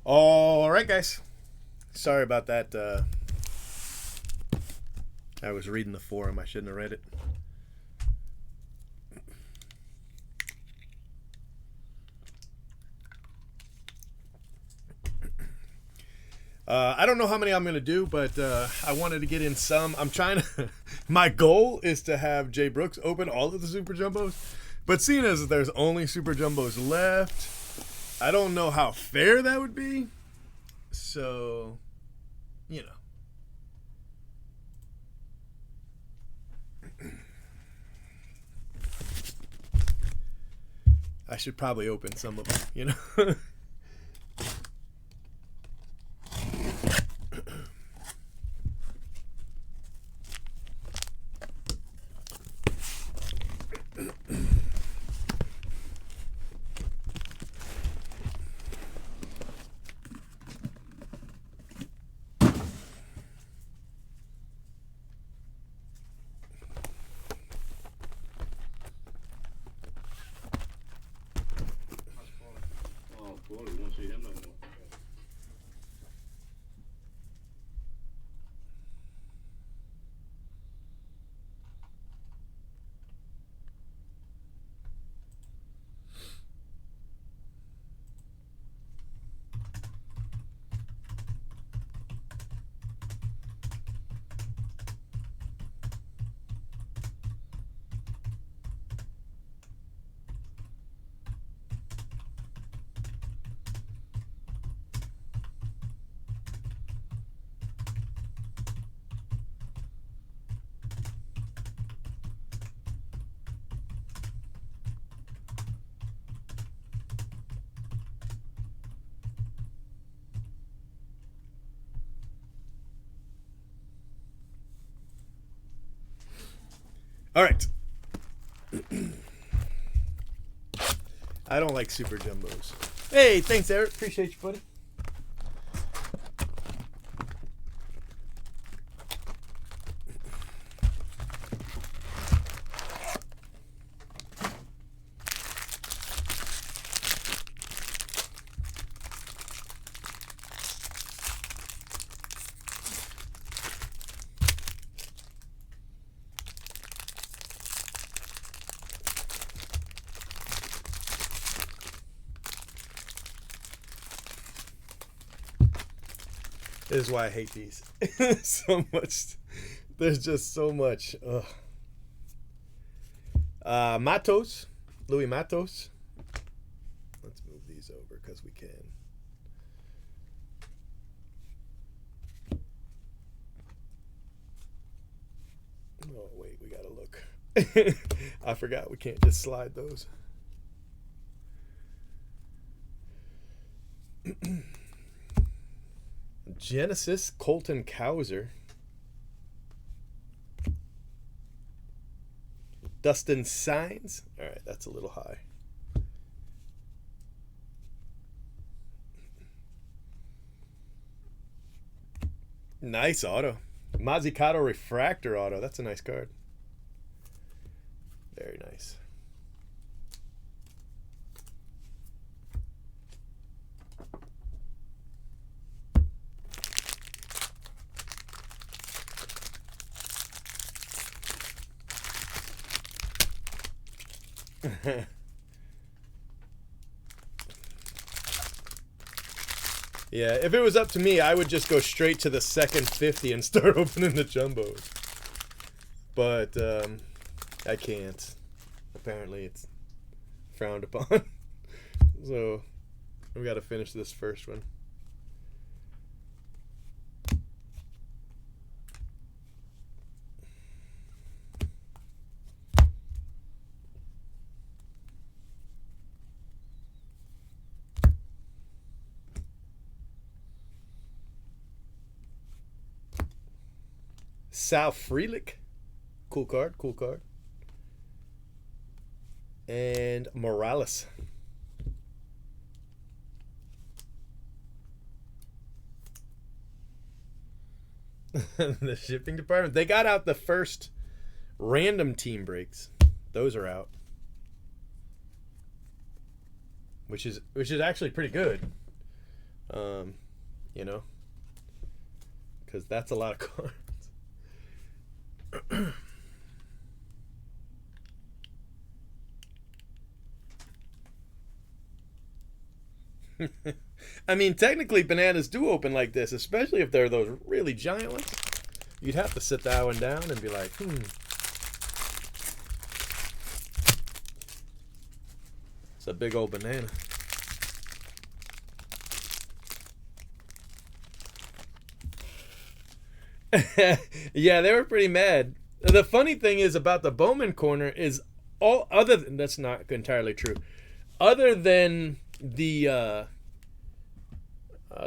All right, guys. Sorry about that. I was reading the forum. I shouldn't have read it. I don't know how many I'm going to do, but I wanted to get in some. I'm trying to. My goal is to have Jay Brooks open all of the Super Jumbos. But seeing as there's only Super Jumbos left, I don't know how fair that would be. So, you know. I should probably open some of them, you know? Oh, cool. We won't see him no more. All right. I don't like Super Jumbos. Hey, thanks, Eric. Appreciate you, buddy. This is why I hate these so much. There's just so much. Ugh. Matos, Louis Matos. Let's move these over because we can. Oh wait, we gotta look. I forgot we can't just slide those. Genesis Colton Cowser. Dustin Signs. All right, that's a little high. Nice auto. Mazzucato Refractor auto. That's a nice card. Very nice. Yeah, if it was up to me, I would just go straight to the second 50 and start opening the jumbos. But I can't. Apparently, it's frowned upon. So we got to finish this first one. Sal Frelick. Cool card, cool card. And Morales. The shipping department. They got out the first random team breaks. Those are out. Which is actually pretty good. You know, because that's a lot of cards. I mean, technically, bananas do open like this, especially if they're those really giant ones. You'd have to sit that one down and be like, it's a big old banana. Yeah, they were pretty mad. The funny thing is about the Bowman corner is all other than, that's not entirely true. Other than the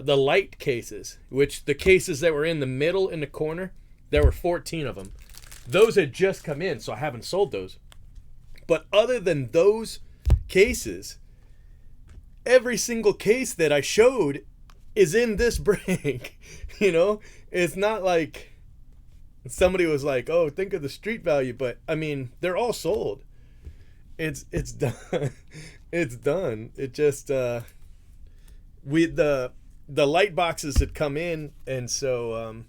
light cases, which the cases that were in the middle in the corner, there were 14 of them. Those had just come in, so I haven't sold those. But other than those cases, every single case that I showed is in this break. You know, it's not like somebody was like, "Oh, think of the street value," but I mean, they're all sold. It's done. It's done. It just the light boxes had come in, and so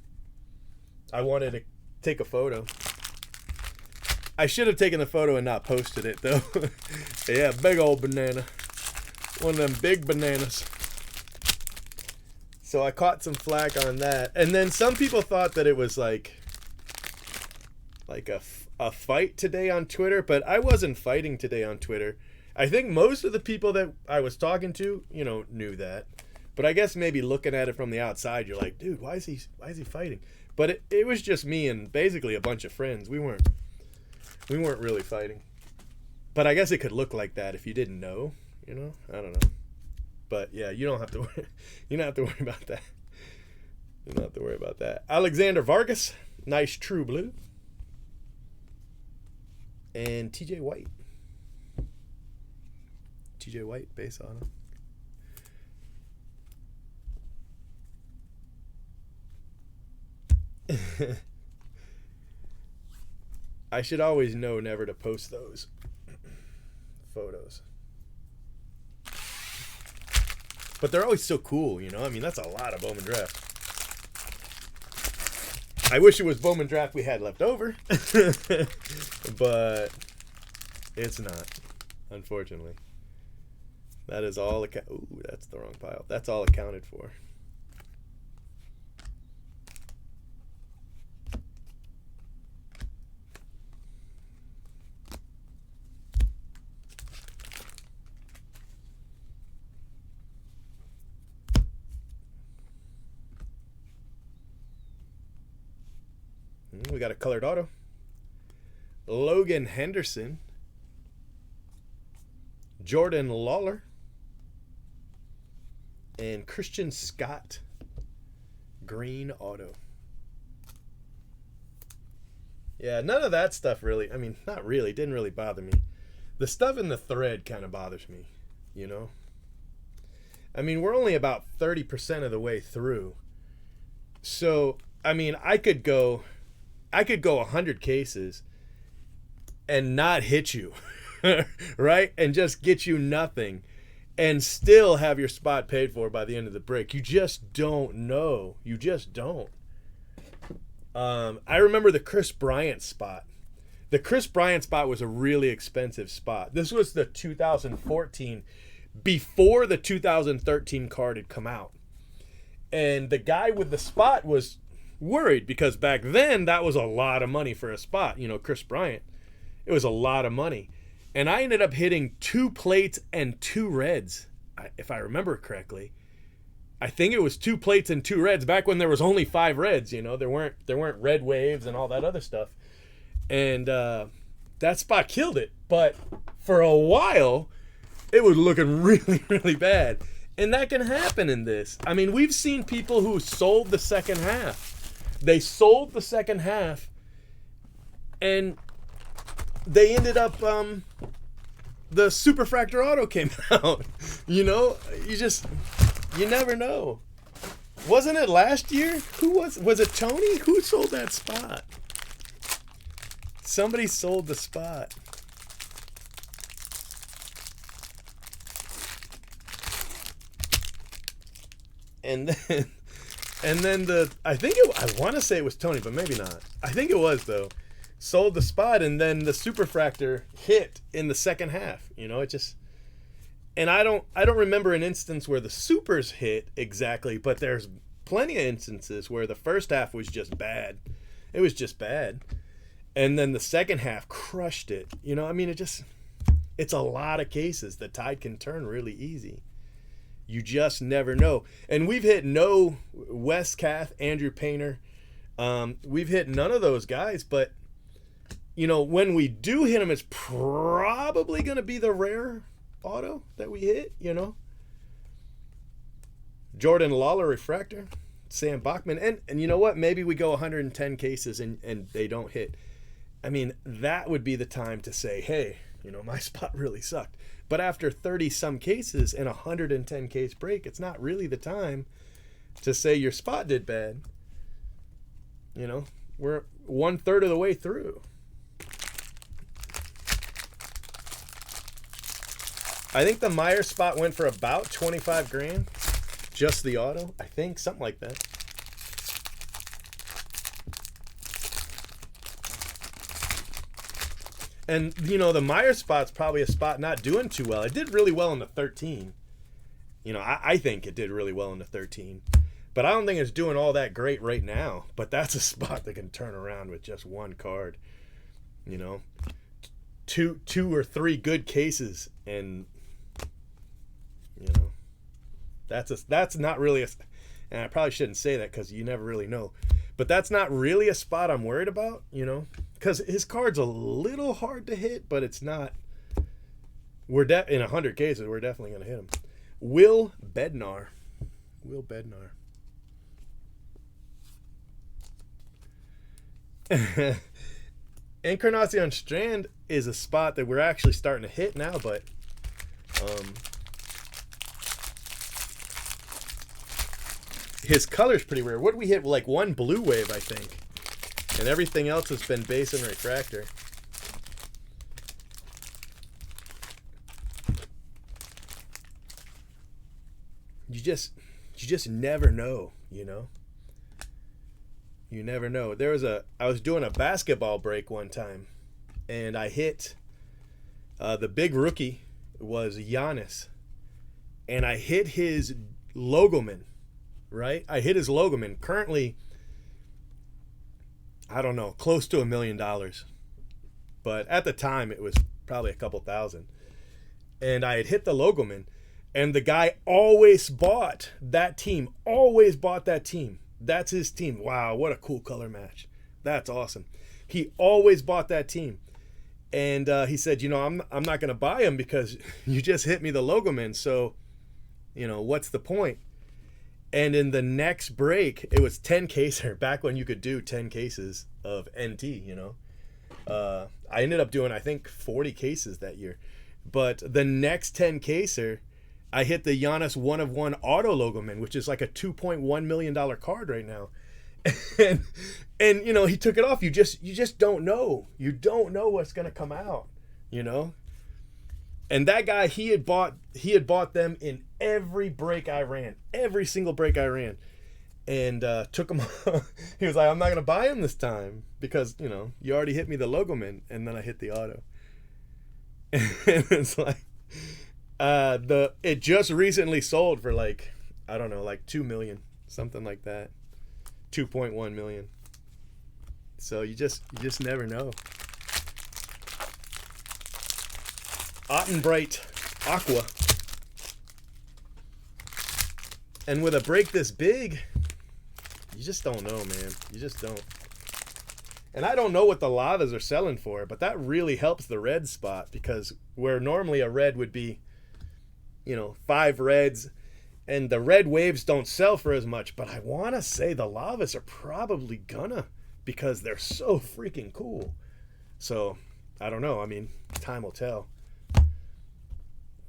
I wanted to take a photo. I should have taken the photo and not posted it though. Yeah, big old banana. One of them big bananas. So I caught some flack on that. And then some people thought that it was like a fight today on Twitter, but I wasn't fighting today on Twitter. I think most of the people that I was talking to, you know, knew that. But I guess maybe looking at it from the outside, you're like, dude, why is he fighting? But it was just me and basically a bunch of friends. We weren't really fighting. But I guess it could look like that if you didn't know, you know? I don't know. But yeah, you don't have to worry. You don't have to worry about that. You don't have to worry about that. Alexander Vargas, nice true blue. And TJ White. TJ White base on him. I should always know never to post those photos. But they're always so cool, you know? I mean, that's a lot of Bowman draft. I wish it was Bowman draft we had left over. But it's not, unfortunately. That is all ooh, that's the wrong pile. That's all accounted for. We got a colored auto. Logan Henderson. Jordan Lawler. And Christian Scott. Green auto. Yeah, none of that stuff really, I mean, not really, didn't really bother me. The stuff in the thread kind of bothers me, you know? I mean, we're only about 30% of the way through. So, I mean, I could go 100 cases and not hit you, right? And just get you nothing and still have your spot paid for by the end of the break. You just don't know. You just don't. I remember the Chris Bryant spot. The Chris Bryant spot was a really expensive spot. This was the 2014, before the 2013 card had come out. And the guy with the spot was worried because back then that was a lot of money for a spot. You know, Chris Bryant, it was a lot of money. And I ended up hitting 2 plates and 2 reds, if I remember correctly. I think it was 2 plates and 2 reds back when there was only 5 reds. You know, there weren't red waves and all that other stuff. And that spot killed it. But for a while, it was looking really, really bad. And that can happen in this. I mean, we've seen people who sold the second half. They sold the second half, and they ended up, the Superfractor Auto came out. You know, you never know. Wasn't it last year? Was it Tony? Who sold that spot? Somebody sold the spot. and then I want to say it was Tony, but maybe not. I think it was though. Sold the spot, and then the superfractor hit in the second half. It just, and I don't remember an instance where the supers hit exactly, but there's plenty of instances where the first half was just bad. It was just bad, and then the second half crushed it. It's a lot of cases. The tide can turn really easy. You just never know. And we've hit no Wes Cath, Andrew Painter. We've hit none of those guys, but when we do hit them, it's probably going to be the rare auto that we hit, Jordan Lawler refractor, Sam Bachman, and you know what? Maybe we go 110 cases and they don't hit. I mean, that would be the time to say, hey, my spot really sucked. But after 30 some cases in a 110 case break, it's not really the time to say your spot did bad. We're 1/3 of the way through. I think the Meyer spot went for about 25 grand. Just the auto, I think, something like that. And, the Meyer spot's probably a spot not doing too well. It did really well in the 13. I think it did really well in the 13. But I don't think it's doing all that great right now. But that's a spot that can turn around with just one card. Two or three good cases, and that's not really a, and I probably shouldn't say that because you never really know, but that's not really a spot I'm worried about, because his card's a little hard to hit, but it's not. In 100 cases, we're definitely going to hit him. Will Bednar. Encarnacion Strand is a spot that we're actually starting to hit now, but his color's pretty rare. What did we hit? Like one blue wave, I think. And everything else has been base and refractor. You just never know, You never know. I was doing a basketball break one time, and I hit the big rookie was Giannis, and I hit his logoman. Right? I hit his logoman. Currently, I don't know, close to $1 million. But at the time, it was probably a couple thousand. And I had hit the logoman, and the guy always bought that team. That's his team. Wow, what a cool color match. That's awesome. He always bought that team. And he said, I'm not going to buy him because you just hit me the logoman. So, what's the point? And in the next break, it was 10 caser, back when you could do 10 cases of NT, I ended up doing, I think, 40 cases that year. But the next 10 caser, I hit the Giannis 1/1 auto logoman, which is like a $2.1 million card right now. and he took it off. You just don't know. You don't know what's going to come out, And that guy, he had bought them in every break I ran, every single break I ran, and took them. He was like, I'm not gonna buy him this time because you already hit me the logoman, and then I hit the auto. And it's like it just recently sold for like, I don't know, like 2 million, something like that, 2.1 million. So you just never know. Ottenbright Aqua. And with a break this big, you just don't know, man. You just don't. And I don't know what the lavas are selling for, but that really helps the red spot, because where normally a red would be, 5 reds, and the red waves don't sell for as much, but I want to say the lavas are probably gonna, because they're so freaking cool. So, I don't know. I mean, time will tell.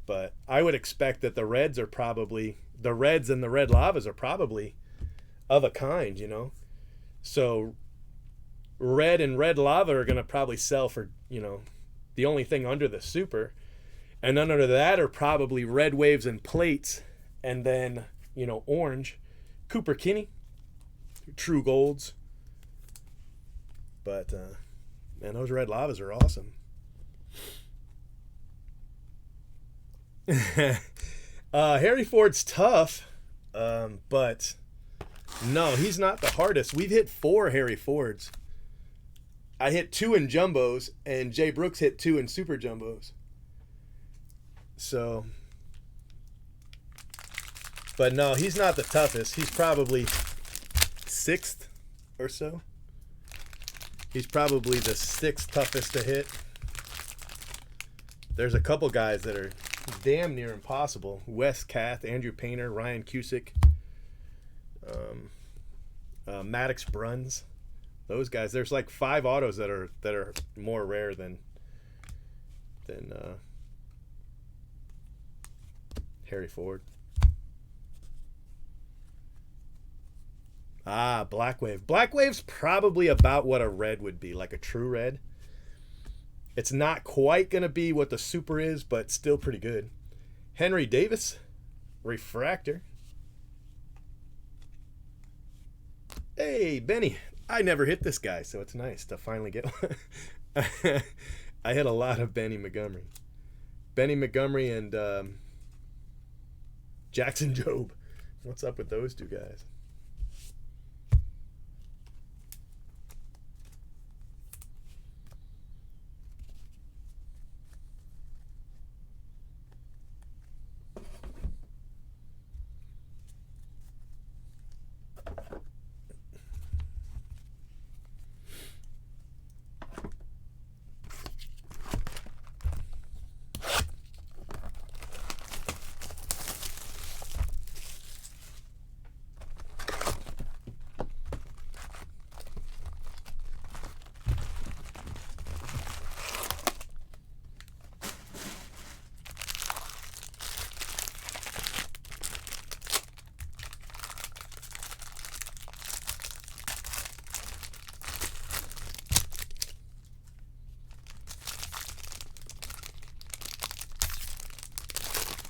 But I would expect that the reds and the red lavas are probably of a kind, So red and red lava are going to probably sell for, the only thing under the super. And then under that are probably red waves and plates. And then orange. Cooper Kinney, True Golds. But, man, those red lavas are awesome. Harry Ford's tough, but no, he's not the hardest. We've hit 4 Harry Fords. I hit 2 in jumbos, and Jay Brooks hit 2 in super jumbos. So, but no, he's not the toughest. He's probably 6th or so. He's probably the 6th toughest to hit. There's a couple guys that are damn near impossible. Wes Kath, Andrew Painter, Ryan Cusick, Maddox Bruns. Those guys. There's like 5 autos that are more rare than Harry Ford. Black Wave. Black Wave's probably about what a red would be, like a true red. It's not quite going to be what the super is, but still pretty good. Henry Davis, Refractor. Hey, Benny. I never hit this guy, so it's nice to finally get one. I hit a lot of Benny Montgomery. Benny Montgomery and Jackson Jobe. What's up with those 2 guys?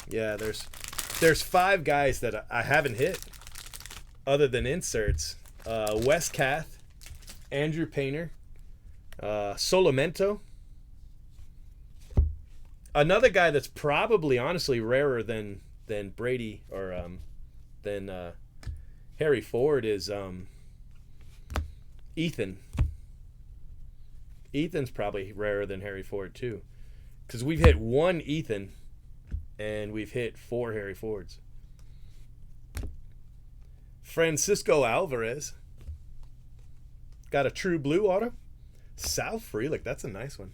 Yeah, there's 5 guys that I haven't hit other than inserts. Wes Kath, Andrew Painter, Solamento. Another guy that's probably honestly rarer than Brady or than Harry Ford is Ethan. Ethan's probably rarer than Harry Ford too, because we've hit 1 Ethan. And we've hit 4 Harry Fords. Francisco Alvarez. Got a true blue auto. Sal Frelick. That's a nice one.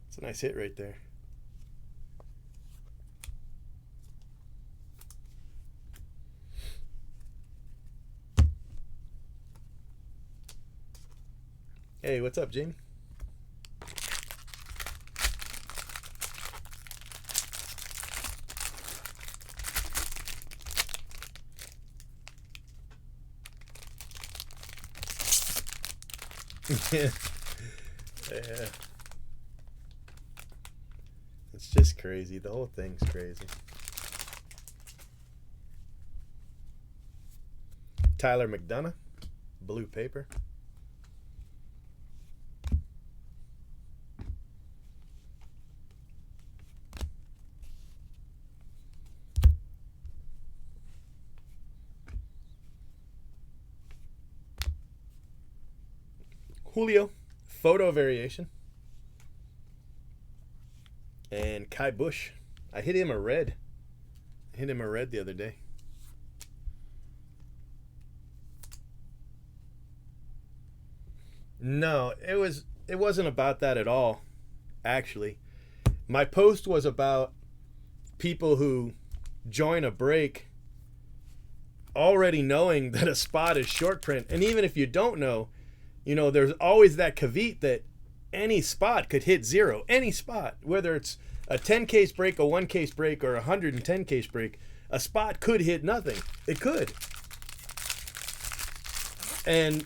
That's a nice hit right there. Hey, what's up, Jamie? Yeah. It's just crazy. The whole thing's crazy. Tyler McDonough, blue paper. Julio, photo variation. And Kai Bush. I hit him a red. The other day. No, it wasn't about that at all, actually. My post was about people who join a break already knowing that a spot is short print. And even if you don't know, there's always that caveat that any spot could hit 0. Any spot, whether it's a 10 case break, a 1 case break, or a 110 case break, a spot could hit nothing. It could. And,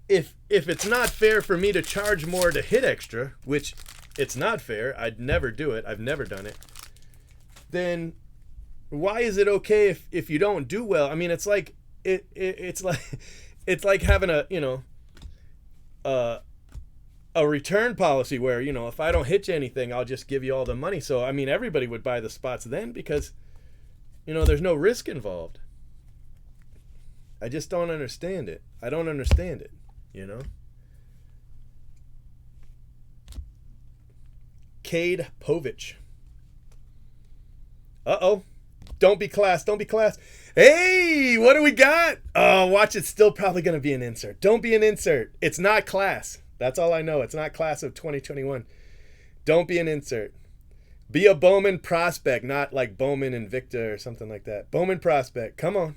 if it's not fair for me to charge more to hit extra, which it's not fair, I'd never do it, I've never done it, then Why is it okay if you don't do well? I mean, it's like it's like it's like having a, uh, a return policy where, if I don't hit you anything, I'll just give you all the money. So I mean, everybody would buy the spots then because there's no risk involved. I just don't understand it. I don't understand it. Cade Povich. Uh-oh. Don't be class. Don't be class. Hey, what do we got? Oh, watch, it's still probably going to be an insert. Don't be an insert. It's not class. That's all I know. It's not class of 2021. Don't be an insert. Be a Bowman prospect, not like Bowman and Victor or something like that. Bowman prospect. Come on.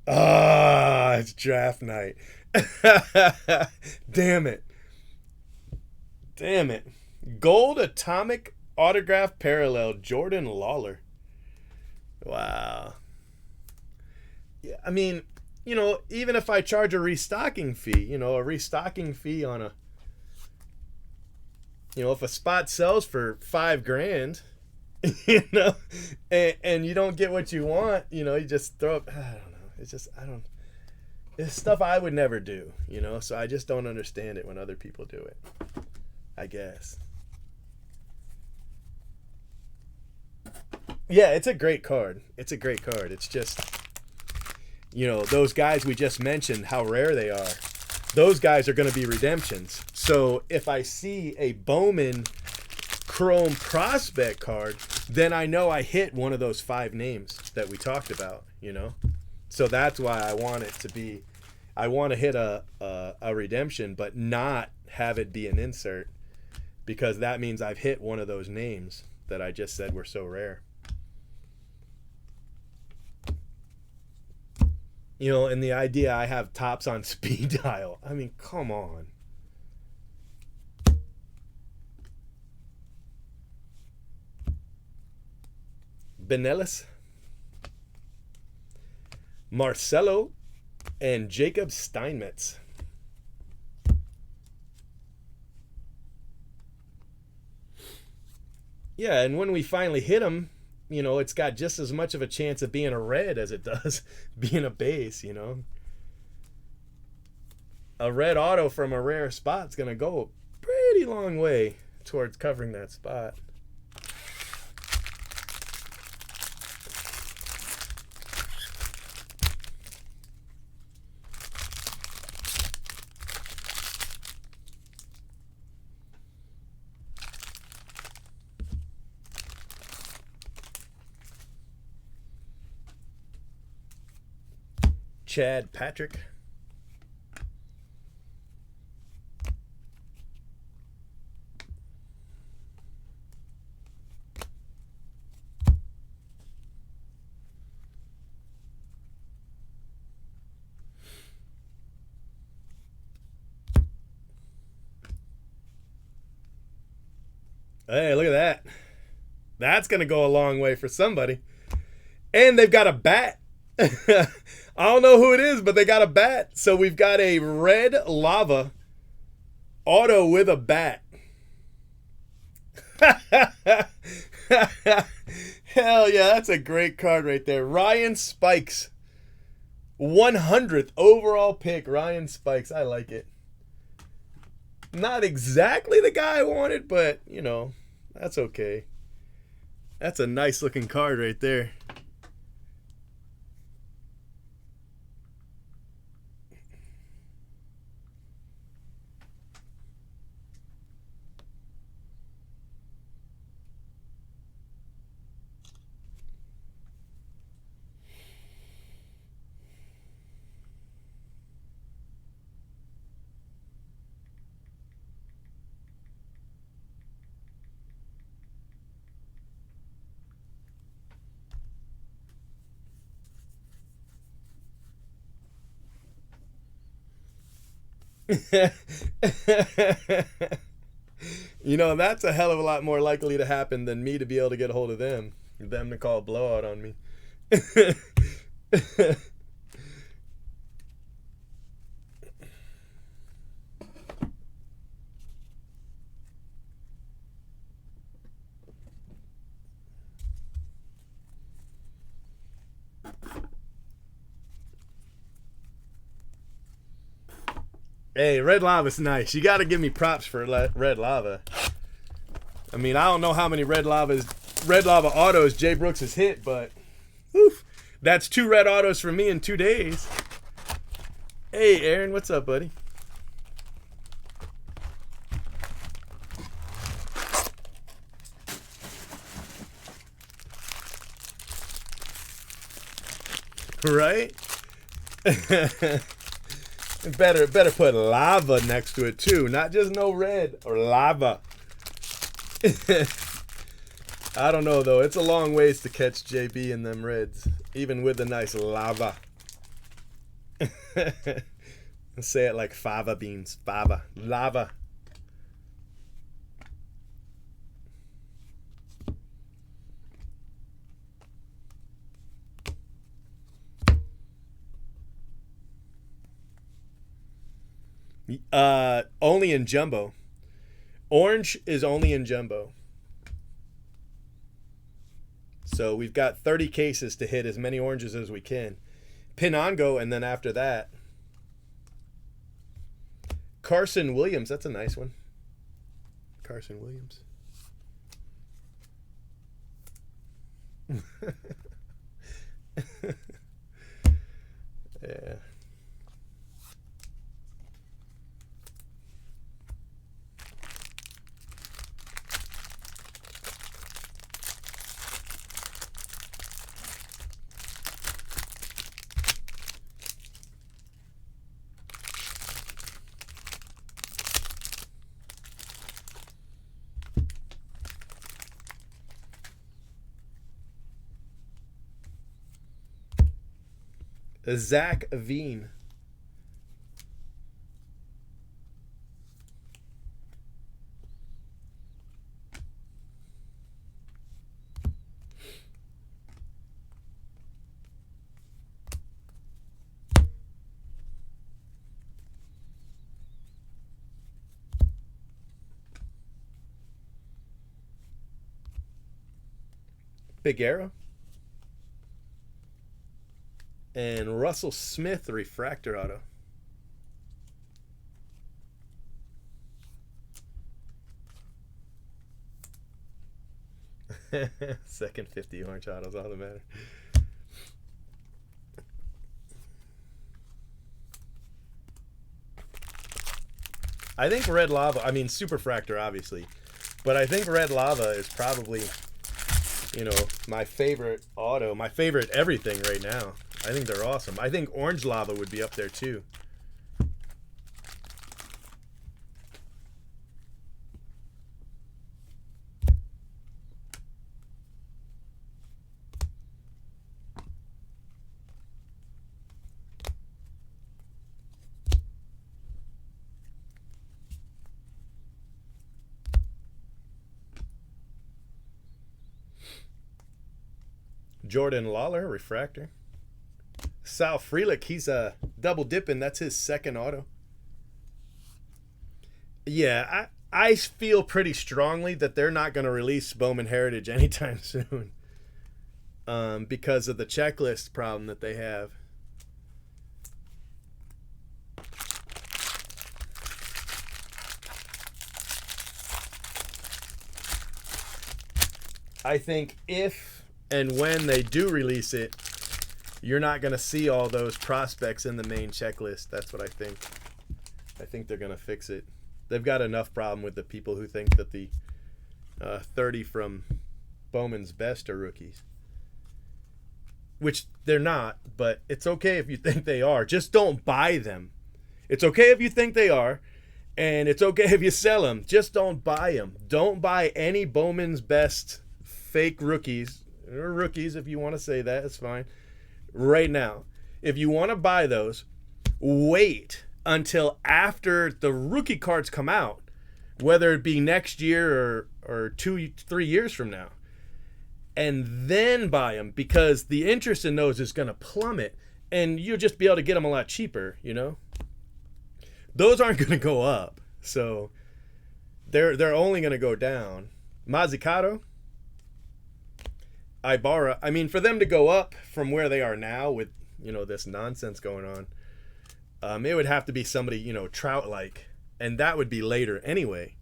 Ah, it's draft night. Damn it. Damn it. Gold atomic autograph parallel Jordan Lawler. Wow. Yeah, I mean, even if I charge a restocking fee, a restocking fee on a, if a spot sells for $5,000, and you don't get what you want, you just throw it. I don't know. It's just, it's stuff I would never do, so I just don't understand it when other people do it, I guess. Yeah, it's a great card. It's a great card. It's just, those guys we just mentioned, how rare they are. Those guys are going to be redemptions. So if I see a Bowman Chrome prospect card, then I know I hit one of those 5 names that we talked about, So that's why I want it to be, I want to hit a redemption, but not have it be an insert, because that means I've hit one of those names that I just said were so rare. And the idea I have tops on speed dial. I mean, come on. Benelis, Marcelo, and Jacob Steinmetz. Yeah, and when we finally hit them, it's got just as much of a chance of being a red as it does being a base, A red auto from a rare spot's going to go a pretty long way towards covering that spot. Chad Patrick. Hey, look at that. That's going to go a long way for somebody. And they've got a bat. I don't know who it is, but they got a bat. So we've got a red lava auto with a bat. Hell yeah, that's a great card right there. Ryan Spikes. 100th overall pick, Ryan Spikes. I like it. Not exactly the guy I wanted, but, that's okay. That's a nice looking card right there. That's a hell of a lot more likely to happen than me to be able to get a hold of them to call a blowout on me. Hey, red lava's nice. You got to give me props for red lava. I mean, I don't know how many red lava autos Jay Brooks has hit, but oof, that's 2 red autos for me in 2 days. Hey, Aaron, what's up, buddy? Right? better put lava next to it too, not just no red or lava. I don't know though. It's a long ways to catch JB in them reds, even with the nice lava. Say it like fava beans, fava, lava. Only in jumbo. Orange is only in jumbo. So we've got 30 cases to hit as many oranges as we can. Pinongo, and then after that, Carson Williams. That's a nice one. Carson Williams. Yeah. Zach Veen. Big Arrow. And Russell Smith, refractor auto. Second 50 orange autos, all that matter. I think red lava, I mean superfractor obviously, but I think red lava is probably, you know, my favorite auto, my favorite everything right now. I think they're awesome. I think orange lava would be up there too. Jordan Lawler, refractor. Sal Frelick, he's double dipping. That's his second auto. Yeah, I feel pretty strongly that they're not going to release Bowman Heritage anytime soon because of the checklist problem that they have. I think if and when they do release it, you're not going to see all those prospects in the main checklist. That's what I think. I think they're going to fix it. They've got enough problem with the people who think that the 30 from Bowman's best are rookies. Which they're not, but it's okay if you think they are. Just don't buy them. It's okay if you think they are, and it's okay if you sell them. Just don't buy them. Don't buy any Bowman's best fake rookies, or rookies if you want to say that, it's fine. Right now, if you want to buy those, wait until after the rookie cards come out, whether it be next year or 2-3 years from now, and then buy them, because the interest in those is going to plummet and you'll just be able to get them a lot cheaper, you know. Those aren't going to go up, so they're only going to go down. Mazzucato, Ibarra, I mean, for them to go up from where they are now with, you know, this nonsense going It would have to be somebody, you know, Trout like, and that would be later anyway,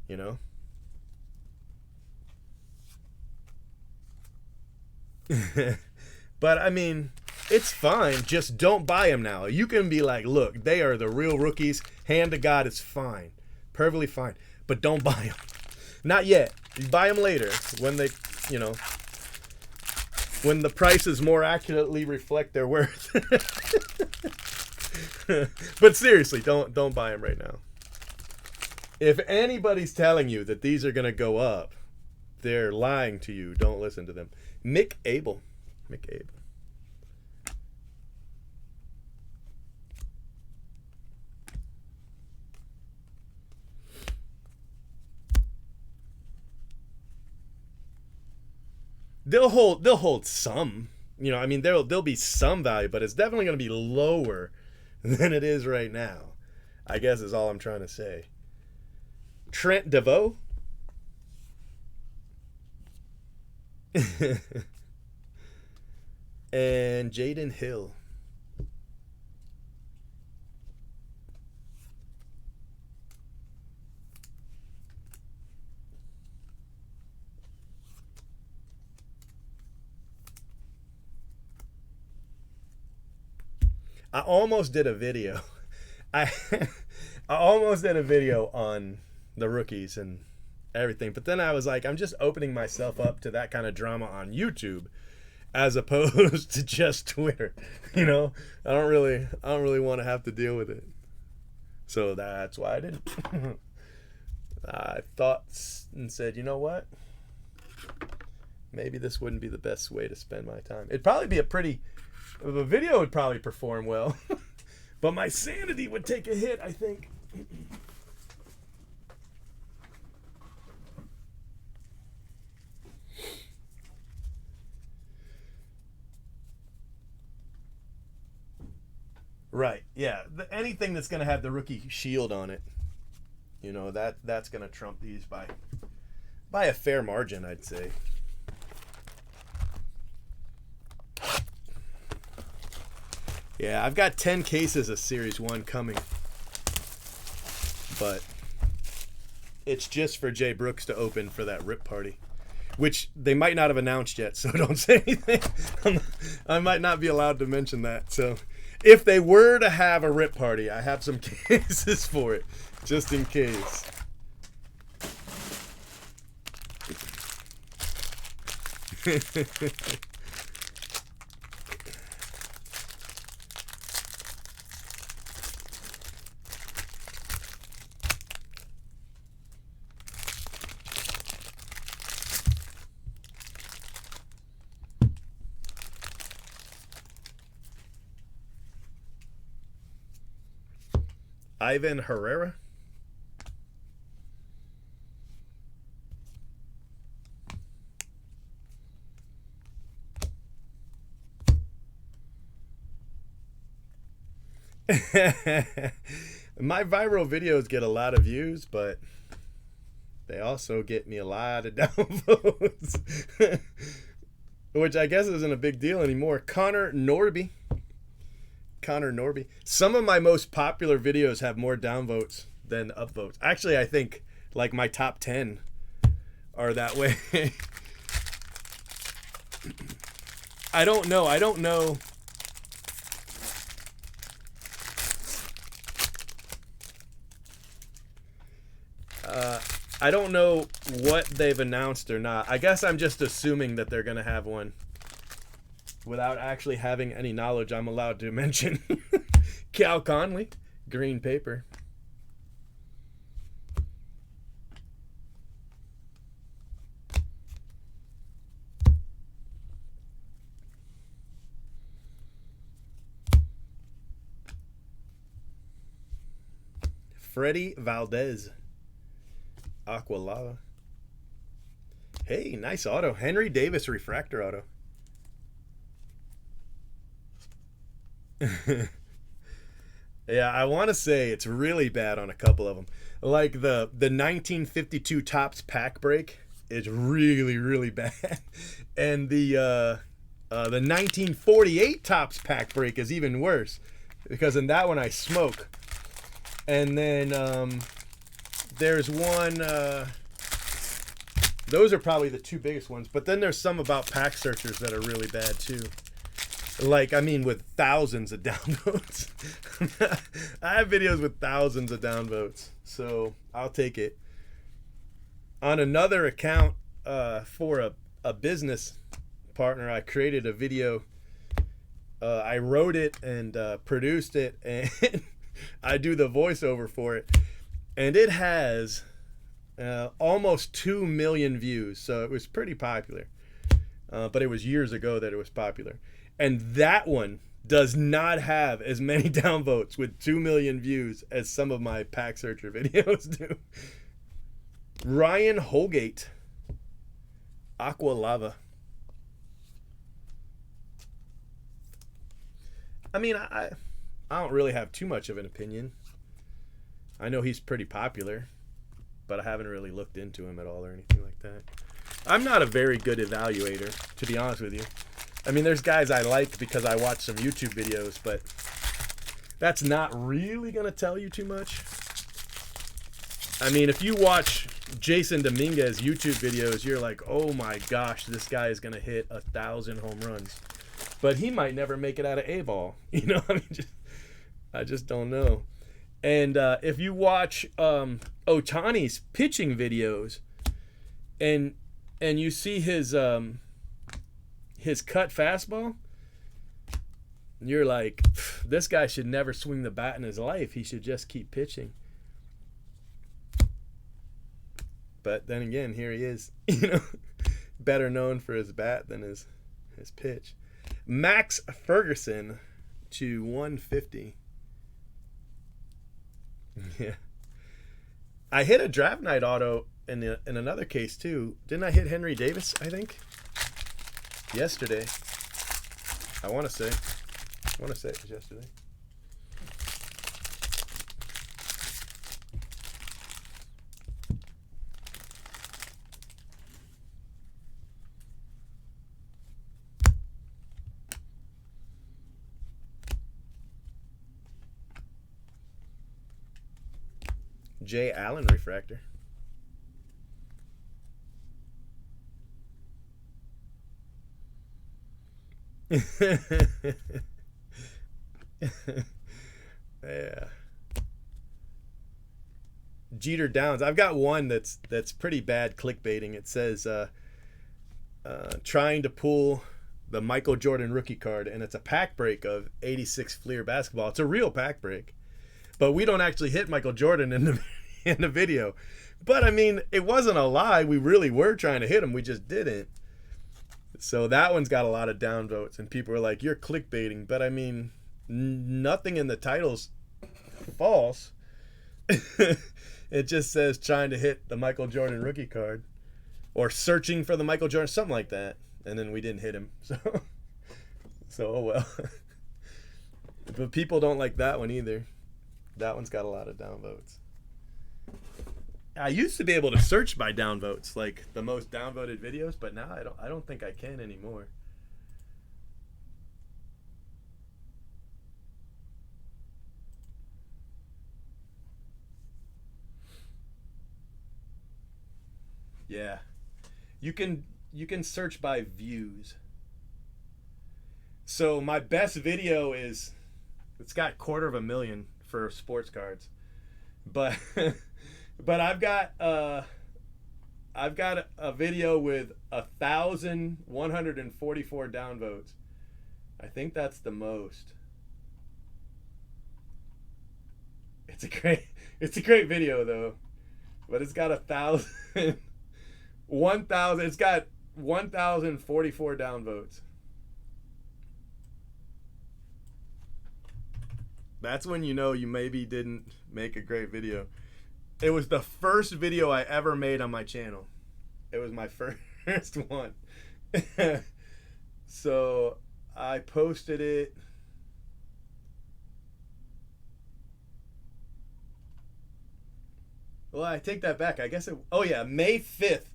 you know. But I mean, it's fine. Just don't buy them now. You can be like, look, they are the real rookies. Hand to God, it's fine, perfectly fine. But don't buy them. Not yet. You buy them later when they, you know, when the prices more accurately reflect their worth. But seriously, don't buy them right now. If anybody's telling you that these are going to go up, they're lying to you. Don't listen to them. Mick Abel. They'll hold some. You know, I mean, there'll be some value, but it's definitely going to be lower than it is right now, I guess is all I'm trying to say. Trent DeVoe. And Jaden Hill. I almost did a video. I almost did a video on the rookies and everything, but then I was like, I'm just opening myself up to that kind of drama on YouTube as opposed to just Twitter. You know, I don't really want to have to deal with it. So that's why I didn't. I thought and said, you know what? Maybe this wouldn't be the best way to spend my time. It'd probably be the video would probably perform well, but my sanity would take a hit, I think. Right, yeah. Anything that's going to have the rookie shield on it, you know, that's going to trump these by a fair margin, I'd say. Yeah, I've got 10 cases of Series 1 coming. But it's just for Jay Brooks to open for that rip party, which they might not have announced yet, so don't say anything. I might not be allowed to mention that. So if they were to have a rip party, I have some cases for it, just in case. Ivan Herrera. My viral videos get a lot of views, but they also get me a lot of downvotes, which I guess isn't a big deal anymore. Connor Norby. Some of my most popular videos have more downvotes than upvotes. Actually, I think like my top 10 are that way. I don't know. I don't know what they've announced or not. I guess I'm just assuming that they're going to have one without actually having any knowledge I'm allowed to mention. Cal Conley, green paper. Freddie Valdez, Aqua Lava. Hey, nice auto. Henry Davis refractor auto. Yeah, I want to say it's really bad on a couple of them. Like the 1952 Topps pack break is really, really bad. And the 1948 Topps pack break is even worse. because in that one I smoke. And then there's one, those are probably the two biggest ones. But then there's some about pack searchers that are really bad too. Like, I mean, with thousands of downvotes. I have videos with thousands of downvotes, so I'll take it. On another account for a business partner, I created a video. I wrote it and produced it, and I do the voiceover for it. And it has almost 2 million views, so it was pretty popular. But it was years ago that it was popular. And that one does not have as many downvotes with 2 million views as some of my pack searcher videos do. Ryan Holgate, Aqua Lava. I mean, I don't really have too much of an opinion. I know he's pretty popular, but I haven't really looked into him at all or anything like that. I'm not a very good evaluator, to be honest with you. I mean, there's guys I like because I watch some YouTube videos, but that's not really going to tell you too much. I mean, if you watch Jason Dominguez YouTube videos, you're like, oh my gosh, this guy is going to hit 1,000 home runs. But he might never make it out of A-ball. You know, I mean, I just don't know. And if you watch Ohtani's pitching videos and you see his cut fastball, you're like, this guy should never swing the bat in his life. He should just keep pitching. But then again, here he is, you know, better known for his bat than his pitch. Max Ferguson to 150. Yeah. I hit a draft night auto in another case too. Didn't I hit Henry Davis, I think? Yesterday. I want to say it was yesterday. Jay Allen refractor. Yeah. Jeter Downs. I've got one that's pretty bad clickbaiting. It says trying to pull the Michael Jordan rookie card, and it's a pack break of 86 Fleer basketball. It's a real pack break. But we don't actually hit Michael Jordan in the video. But I mean, it wasn't a lie. We really were trying to hit him. We just didn't. So that one's got a lot of downvotes, and people are like, "You're clickbaiting." But I mean, nothing in the title's false. It just says trying to hit the Michael Jordan rookie card, or searching for the Michael Jordan, something like that. And then we didn't hit him. So oh well. But people don't like that one either. That one's got a lot of downvotes. I used to be able to search by downvotes, like the most downvoted videos, but now I don't think I can anymore. Yeah. You can search by views. So my best video it's got 250,000 for sports cards. But but I've got a video with 1,144 downvotes. I think that's the most. It's a great video though. But it's got 1,000 it's got 1,044 downvotes. That's when you know you maybe didn't make a great video. It was the first video I ever made on my channel. It was my first one. So I posted it. Well, I take that back. I guess May 5th,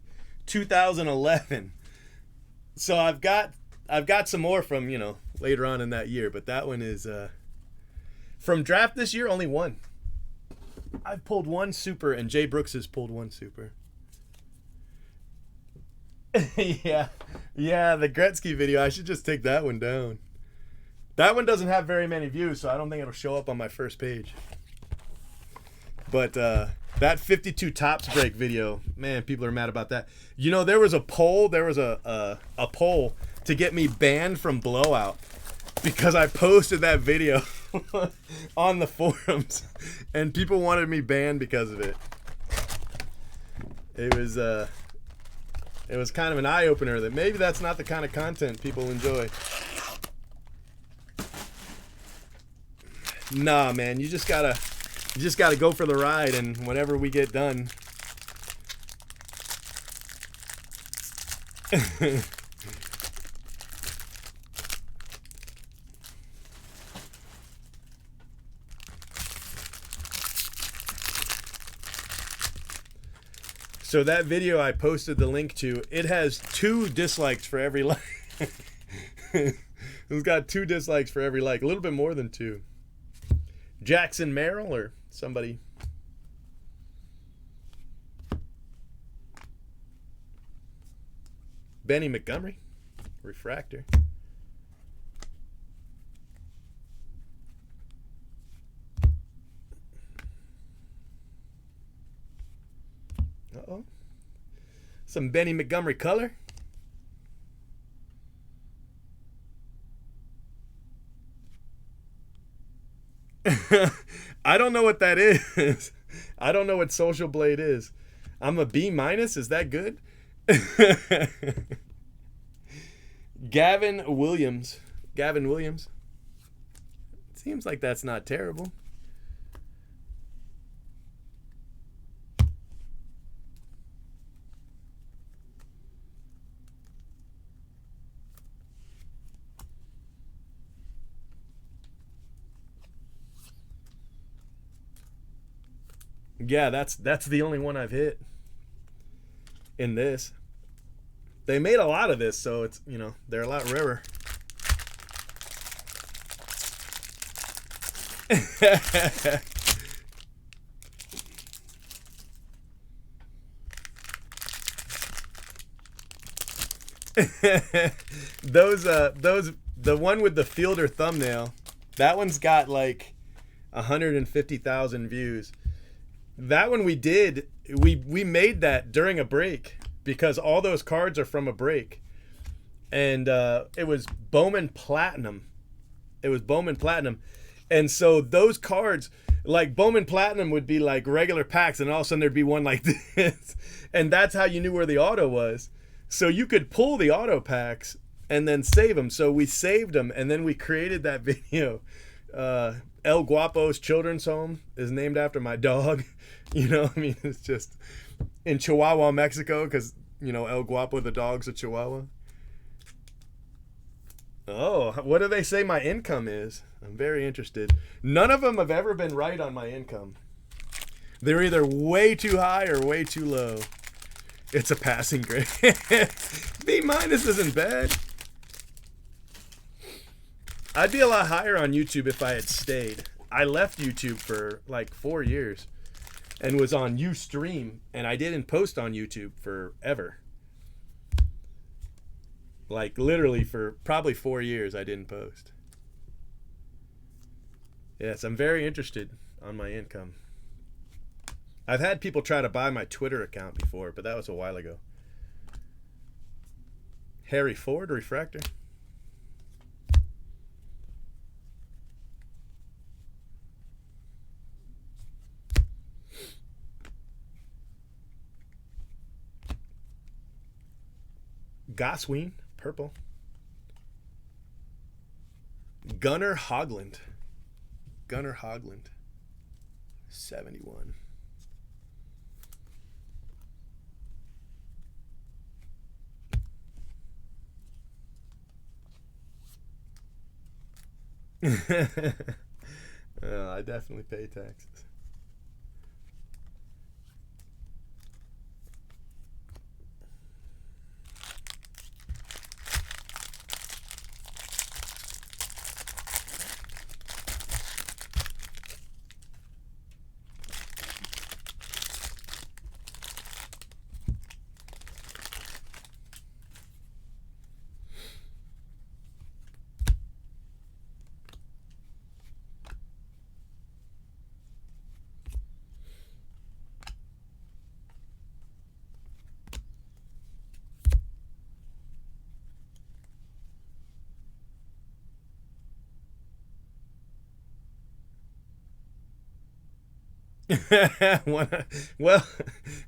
2011. So I've got some more from, later on in that year, but that one is From draft this year, only one. I've pulled one super, and Jay Brooks has pulled one super. yeah, the Gretzky video. I should just take that one down. That one doesn't have very many views, so I don't think it'll show up on my first page. But that 52 tops break video, man, people are mad about that. You know, there was a poll. There was a poll to get me banned from Blowout because I posted that video on the forums, and people wanted me banned because of it. It was kind of an eye opener that maybe that's not the kind of content people enjoy. Nah, man, you just gotta go for the ride, and whenever we get done. So that video I posted the link to, it has 2 dislikes for every like. It's got 2 dislikes for every like, a little bit more than 2. Jackson Merrill or somebody. Benny Montgomery, refractor. Uh-oh. Some Benny Montgomery color. I don't know what that is. I don't know what Social Blade is. I'm a B-. Is that good? Gavin Williams. Seems like that's not terrible. Yeah, that's the only one I've hit in this. They made a lot of this, so it's, you know, they're a lot rarer. The one with the fielder thumbnail, that one's got like 150,000 views. That one we made that during a break because all those cards are from a break. And it was Bowman Platinum. And so those cards, like Bowman Platinum would be like regular packs, and all of a sudden there'd be one like this. And that's how you knew where the auto was. So you could pull the auto packs and then save them. So we saved them, and then we created that video. El Guapo's Children's Home is named after my dog. You know, I mean, it's just in Chihuahua, Mexico, because, you know, El Guapo, the dog's a Chihuahua. Oh, what do they say my income is? I'm very interested. None of them have ever been right on my income. They're either way too high or way too low. It's a passing grade. B- isn't bad. I'd be a lot higher on YouTube if I had stayed. I left YouTube for like 4 years and was on Ustream, and I didn't post on YouTube forever. Like literally for probably 4 years I didn't post. Yes, I'm very interested on my income. I've had people try to buy my Twitter account before, but that was a while ago. Harry Ford, refractor. Gosween, purple. Gunnar Hoagland. 71. I definitely pay taxes. One- well,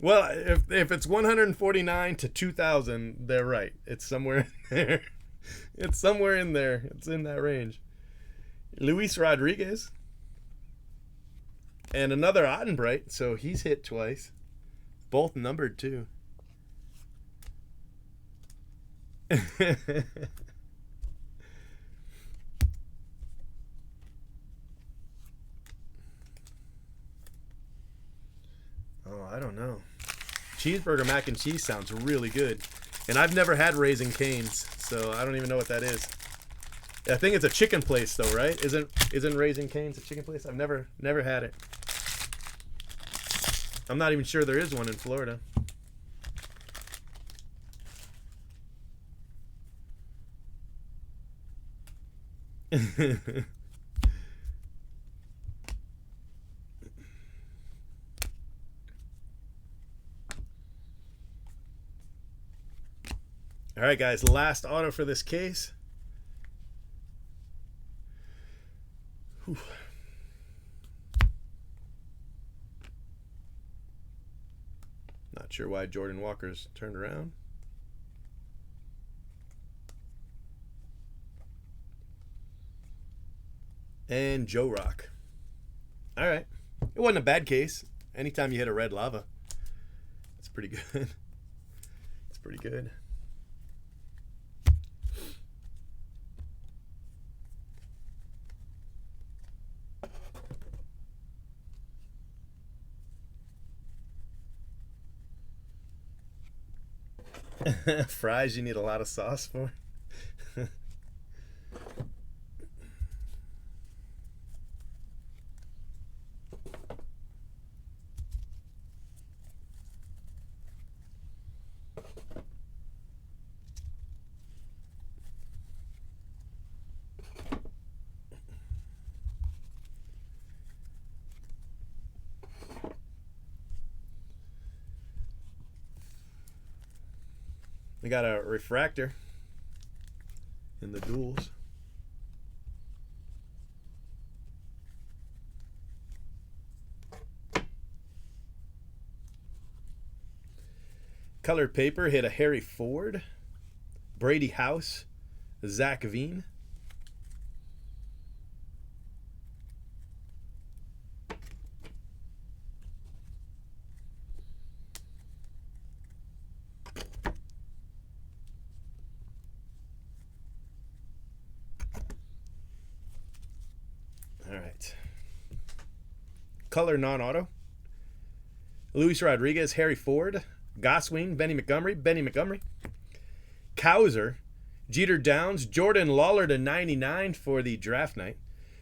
well, if it's 149 to 2,000, they're right. It's somewhere in there. It's somewhere in there. It's in that range. Luis Rodriguez. And another Ottenbright, so he's hit twice. Both numbered too. Oh, I don't know. Cheeseburger mac and cheese sounds really good. And I've never had Raising Cane's, so I don't even know what that is. I think it's a chicken place though, right? Isn't Raising Cane's a chicken place? I've never had it. I'm not even sure there is one in Florida. All right, guys, last auto for this case. Whew. Not sure why Jordan Walker's turned around. And Joe Rock. All right. It wasn't a bad case. Anytime you hit a red lava, it's pretty good. It's pretty good. Fries you need a lot of sauce for. We got a refractor in the duels. Colored paper hit a Harry Ford, Brady House, Zach Veen. All right. Color non-auto. Luis Rodriguez, Harry Ford, Gosween, Benny Montgomery. Cowser, Jeter Downs, Jordan Lawler to 99 for the draft night.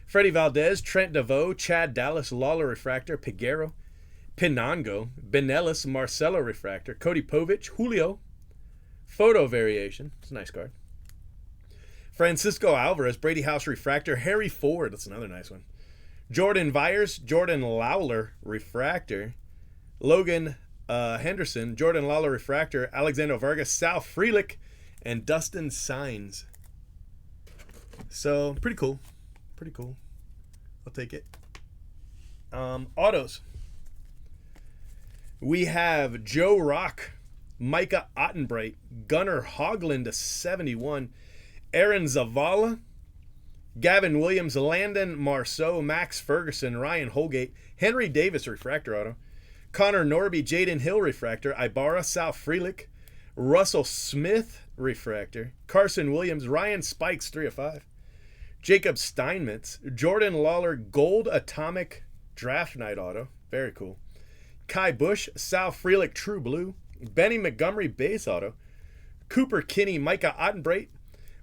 Freddie Valdez, Trent DeVoe, Chad Dallas, Lawler refractor, Piguero, Pinango, Benellis, Marcelo refractor, Cody Povich, Julio, photo variation. It's a nice card. Francisco Alvarez, Brady House refractor, Harry Ford. That's another nice one. Jordan Vyers, Jordan Lawler refractor, Logan Henderson, Jordan Lawler refractor, Alexander Vargas, Sal Frelick, and Dustin Signs. So pretty cool. Pretty cool. I'll take it. Autos. We have Joe Rock, Micah Ottenbright, Gunnar Hoagland to 71, Aaron Zavala, Gavin Williams, Landon Marceau, Max Ferguson, Ryan Holgate, Henry Davis refractor auto, Connor Norby, Jaden Hill refractor, Ibarra, Sal Frelick, Russell Smith refractor, Carson Williams, Ryan Spikes 3 of 5, Jacob Steinmetz, Jordan Lawler gold atomic draft night auto, very cool, Kai Bush, Sal Frelick true blue, Benny Montgomery base auto, Cooper Kinney, Micah Ottenbright,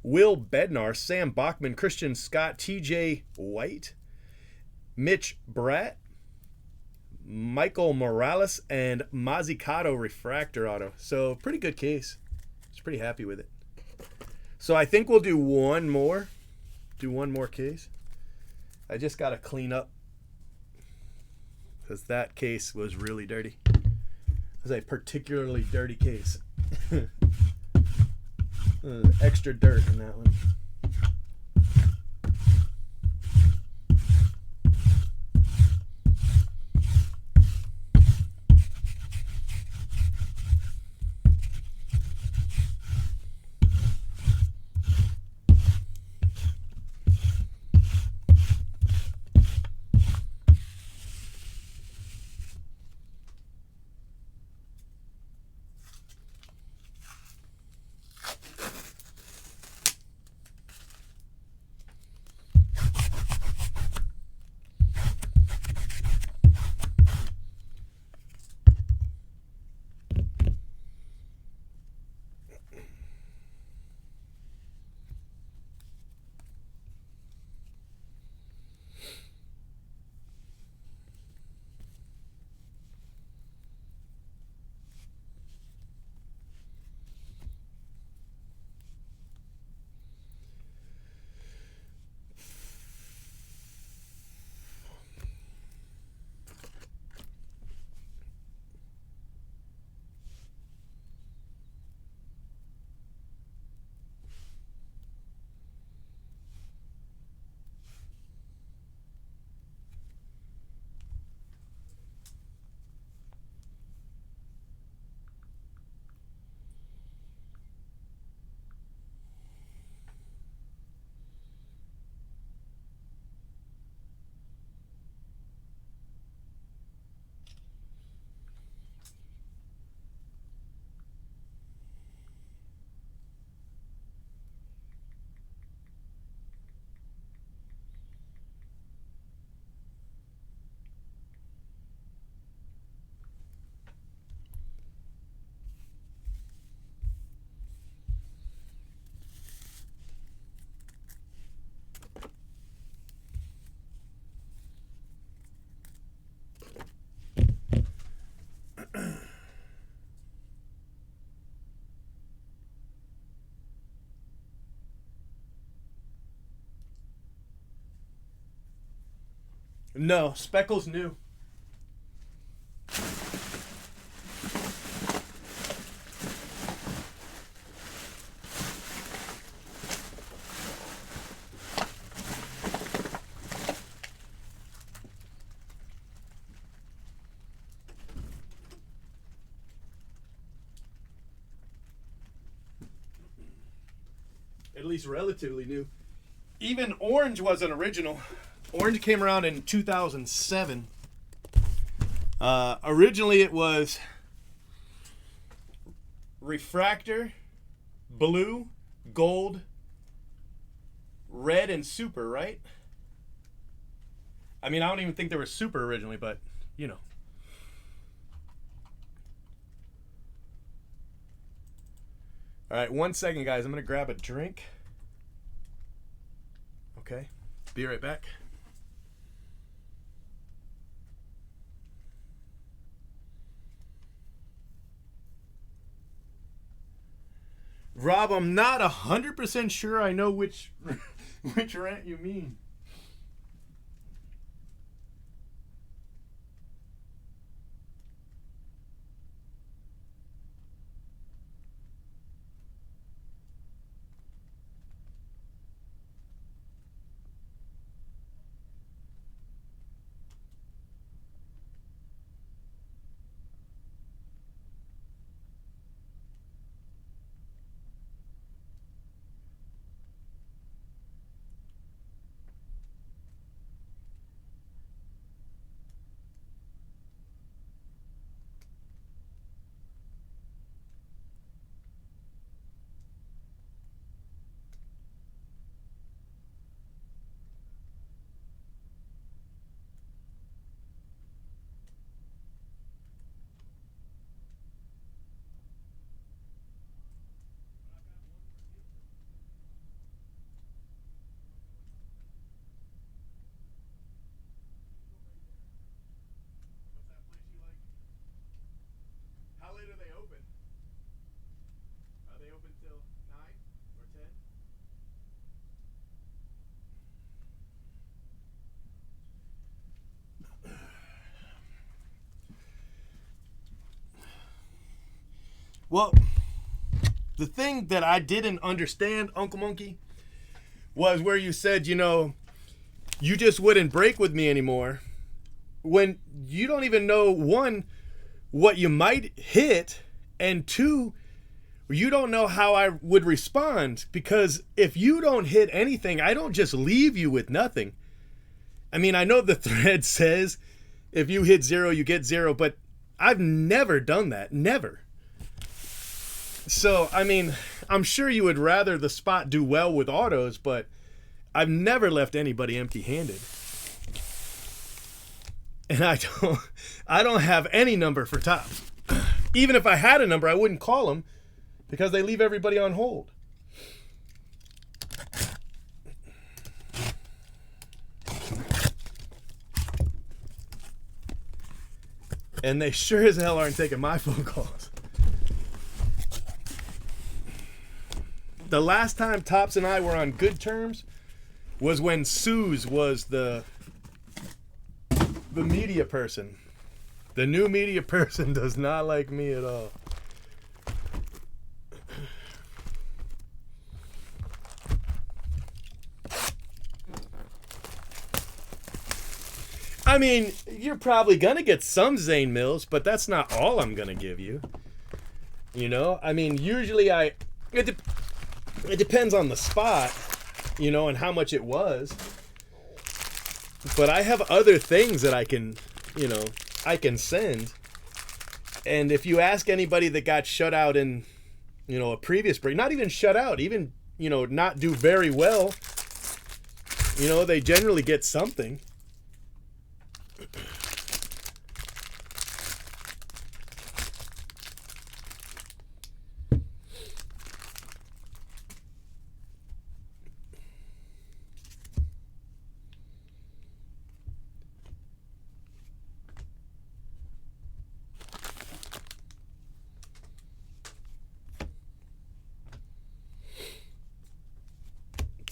Will Bednar, Sam Bachman, Christian Scott, TJ White, Mitch Bratt, Michael Morales, and Mazzucato refractor auto. So pretty good case. I was pretty happy with it. So I think we'll do one more. Do one more case. I just got to clean up because that case was really dirty. It was a particularly dirty case. Extra dirt in that one. No, Speckle's new. At least relatively new. Even orange wasn't original. Orange came around in 2007. Originally it was refractor, blue, gold, red, and super, right? I mean, I don't even think they were super originally, but, you know. All right, 1 second, guys. I'm going to grab a drink. Okay, be right back. Rob, I'm not 100% sure I know which which rant you mean. How late are they open? Are they open till 9 or 10? Well, the thing that I didn't understand, Uncle Monkey, was where you said, you know, you just wouldn't break with me anymore. When you don't even know, one, what you might hit, and two, you don't know how I would respond. Because if you don't hit anything, I don't just leave you with nothing. I mean, I know the thread says if you hit 0, you get 0, but I've never done that. Never. So, I mean, I'm sure you would rather the spot do well with autos, but I've never left anybody empty-handed. And I don't have any number for tops. Even if I had a number, I wouldn't call them because they leave everybody on hold. And they sure as hell aren't taking my phone calls. The last time Tops and I were on good terms was when Suze was the media person. The new media person does not like me at all. I mean, you're probably gonna get some Zane Mills, but that's not all I'm gonna give you. You know, I mean, usually it depends on the spot, you know, and how much it was. But I have other things that I can, you know, I can send. And if you ask anybody that got shut out in, you know, a previous break, not even shut out, even, you know, not do very well, you know, they generally get something.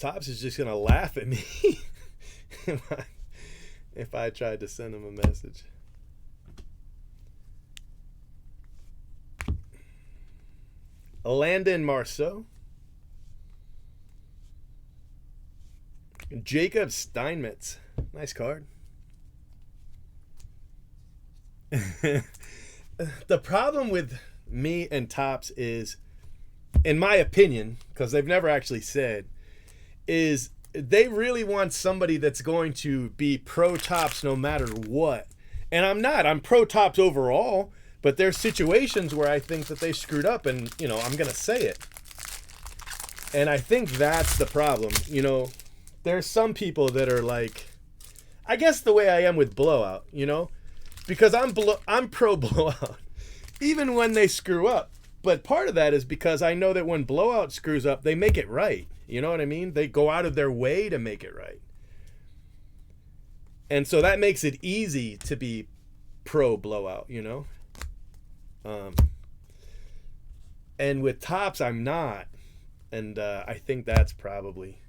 Tops is just gonna laugh at me. if I tried to send him a message. Landon Marceau. Jacob Steinmetz. Nice card. The problem with me and Topps is, in my opinion, because they've never actually said, is they really want somebody that's going to be pro Topps no matter what. And I'm not. I'm pro Topps overall, but there's situations where I think that they screwed up, and, you know, I'm going to say it. And I think that's the problem. You know, there's some people that are like, I guess the way I am with Blowout, you know, because I'm pro Blowout, even when they screw up. But part of that is because I know that when Blowout screws up, they make it right. You know what I mean? They go out of their way to make it right. And so that makes it easy to be pro Blowout, you know? And with Topps, I'm not. And I think that's probably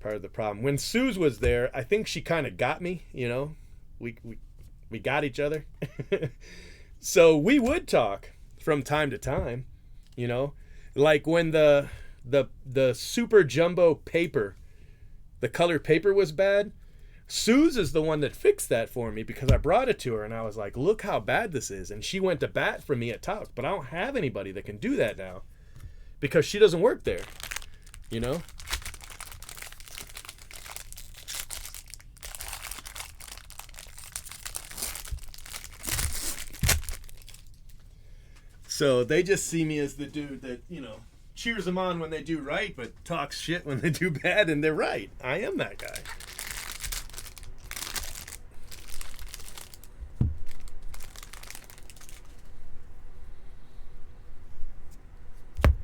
part of the problem. When Suze was there, I think she kind of got me, you know? We got each other. So we would talk from time to time, you know? Like when the super jumbo paper, the color paper was bad, Suze is the one that fixed that for me because I brought it to her and I was like, look how bad this is. And she went to bat for me at Topps, but I don't have anybody that can do that now because she doesn't work there, you know? So they just see me as the dude that, you know, cheers them on when they do right, but talks shit when they do bad, and they're right. I am that guy.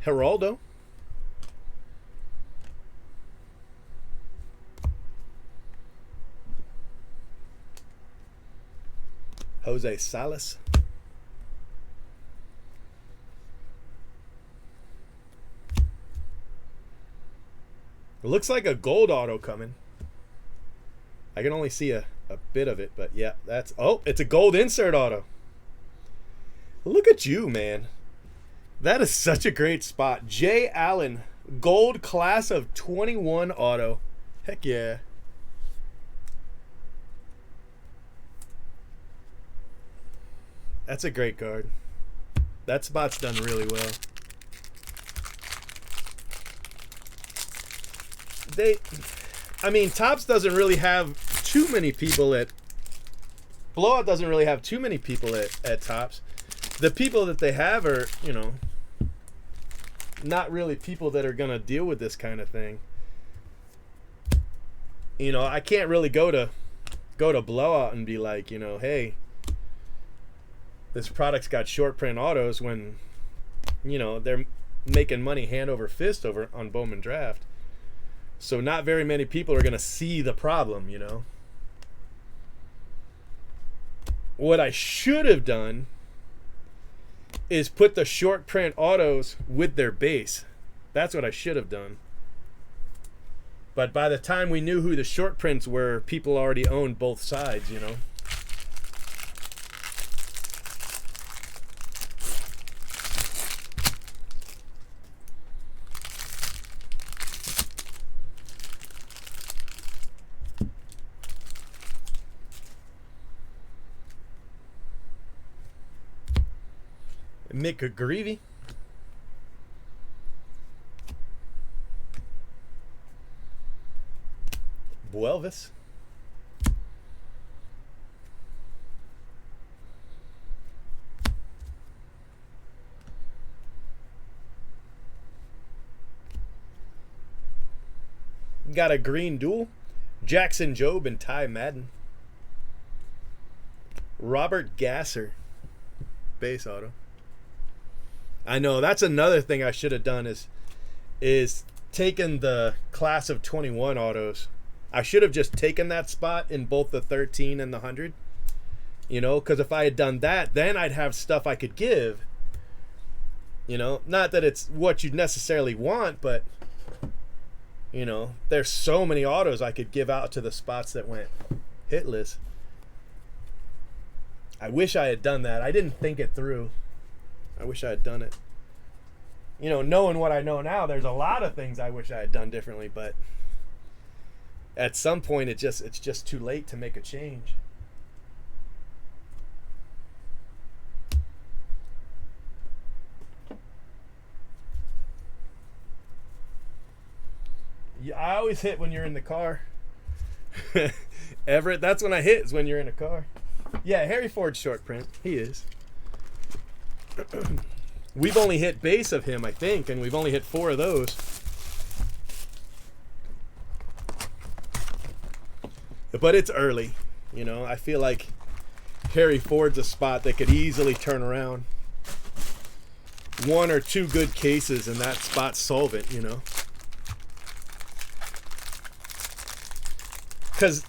Geraldo. Jose Salas. It looks like a gold auto coming. I can only see a bit of it, but yeah, that's... Oh, it's a gold insert auto. Look at you, man. That is such a great spot. Jay Allen, gold class of 21 auto. Heck yeah. That's a great card. That spot's done really well. I mean, Topps doesn't really have too many people at... Blowout doesn't really have too many people at Topps. The people that they have are, you know, not really people that are going to deal with this kind of thing. You know, I can't really go to Blowout and be like, you know, hey, this product's got short print autos when, you know, they're making money hand over fist over on Bowman Draft. So not very many people are going to see the problem, you know. What I should have done is put the short print autos with their base. That's what I should have done. But by the time we knew who the short prints were, people already owned both sides, you know. Mick Greavy. Buelvis. Got a green duel. Jackson Jobe and Ty Madden. Robert Gasser. Base auto. I know, that's another thing I should have done is taken the class of 21 autos. I should have just taken that spot in both the 13 and the 100. You know, because if I had done that, then I'd have stuff I could give. You know, not that it's what you'd necessarily want, but You know, there's so many autos I could give out to the spots that went hitless. I wish I had done that. I didn't think it through. I wish I had done it. You know, knowing what I know now, there's a lot of things I wish I had done differently, but at some point it's just too late to make a change. Yeah, I always hit when you're in the car. Everett, that's when I hit, is when you're in a car. Yeah, Harry Ford's short print. He is. We've only hit base of him, I think, and we've only hit 4 of those. But it's early. You know, I feel like Harry Ford's a spot that could easily turn around. 1 or 2 good cases and that spot's solvent, you know. Because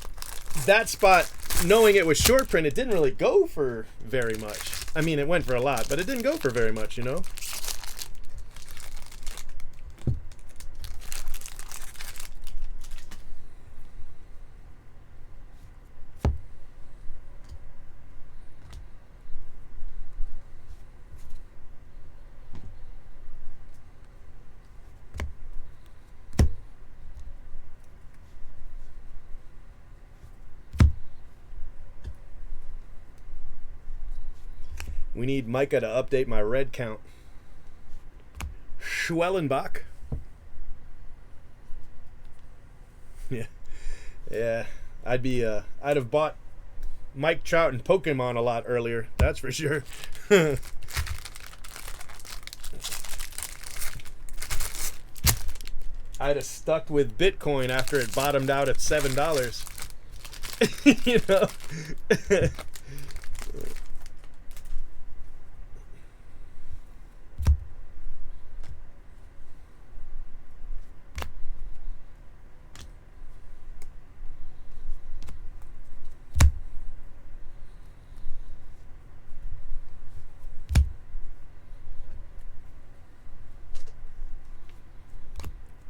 that spot, knowing it was short print, it didn't really go for very much. I mean, it went for a lot, but it didn't go for very much, you know? We need Micah to update my red count. Schwellenbach. Yeah. Yeah. I'd have bought Mike Trout and Pokemon a lot earlier. That's for sure. I'd have stuck with Bitcoin after it bottomed out at $7. You know?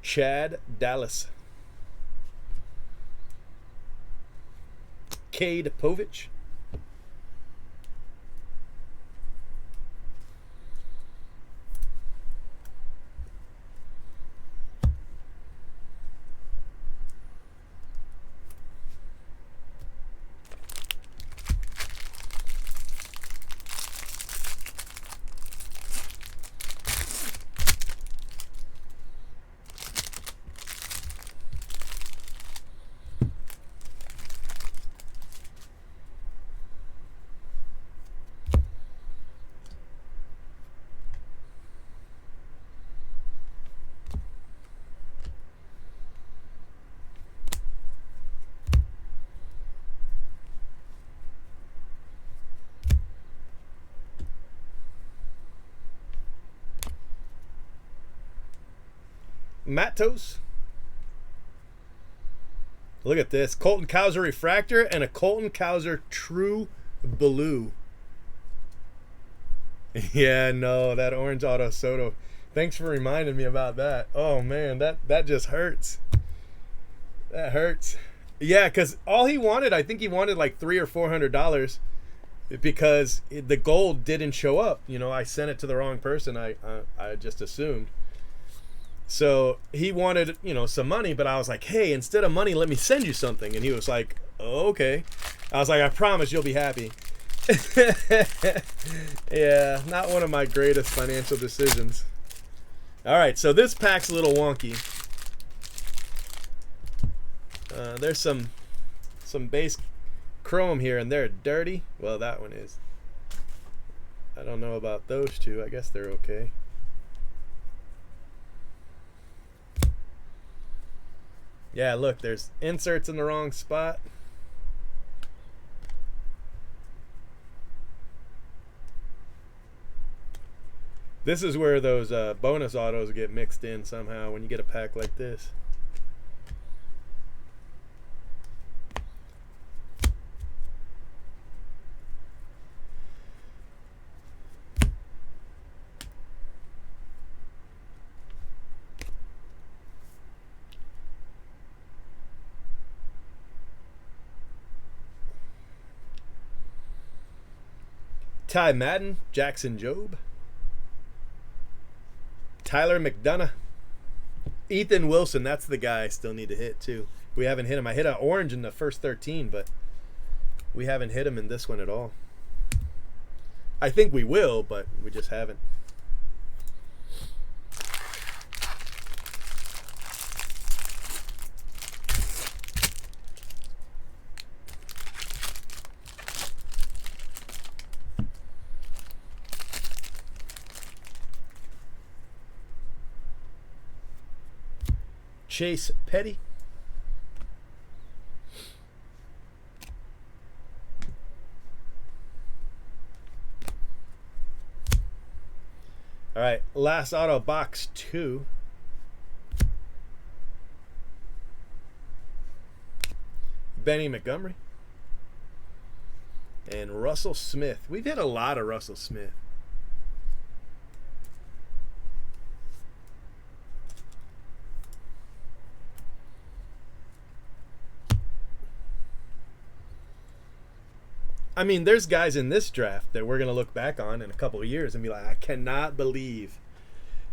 Chad Dallas. Cade Povich. Matos. Look at this. Colton Cowser Refractor and a Colton Cowser True Blue. Yeah, no, that orange Auto Soto. Thanks for reminding me about that. Oh, man, that just hurts. That hurts. Yeah, because all he wanted, I think he wanted like $300 or $400 because the gold didn't show up. You know, I sent it to the wrong person. I just assumed. So he wanted, you know, some money, but I was like, hey, instead of money, let me send you something. And he was like, oh, okay. I was like, I promise you'll be happy. Yeah, not one of my greatest financial decisions. All right, so this pack's a little wonky. There's some base chrome here, and they're dirty. Well, that one is. I don't know about those two. I guess they're okay. Yeah, look, there's inserts in the wrong spot. This is where those bonus autos get mixed in somehow when you get a pack like this. Ty Madden, Jackson Jobe, Tyler McDonough, Ethan Wilson. That's the guy I still need to hit too. We haven't hit him. I hit an orange in the first 13, but we haven't hit him in this one at all. I think we will, but we just haven't. Chase Petty. All right, last auto, box 2. Benny Montgomery and Russell Smith. We've hit a lot of Russell Smith. I mean, there's guys in this draft that we're going to look back on in a couple of years and be like, I cannot believe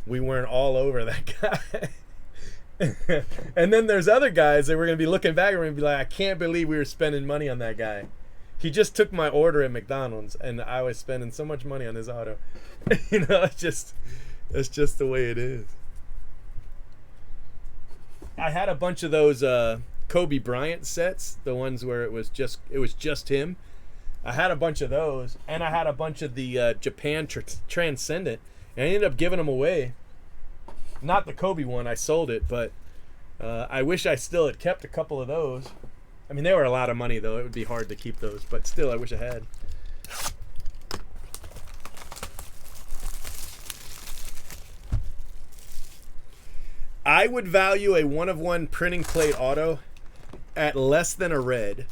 we weren't all over that guy. And then there's other guys that we're going to be looking back and we're going to be like, I can't believe we were spending money on that guy. He just took my order at McDonald's and I was spending so much money on his auto. You know, it's just the way it is. I had a bunch of those Kobe Bryant sets, the ones where it was just him. I had a bunch of those, and I had a bunch of the Japan Transcendent, and I ended up giving them away. Not the Kobe one, I sold it, but I wish I still had kept a couple of those. I mean, they were a lot of money, though. It would be hard to keep those, but still, I wish I had. I would value a 1-of-1 printing plate auto at less than a red.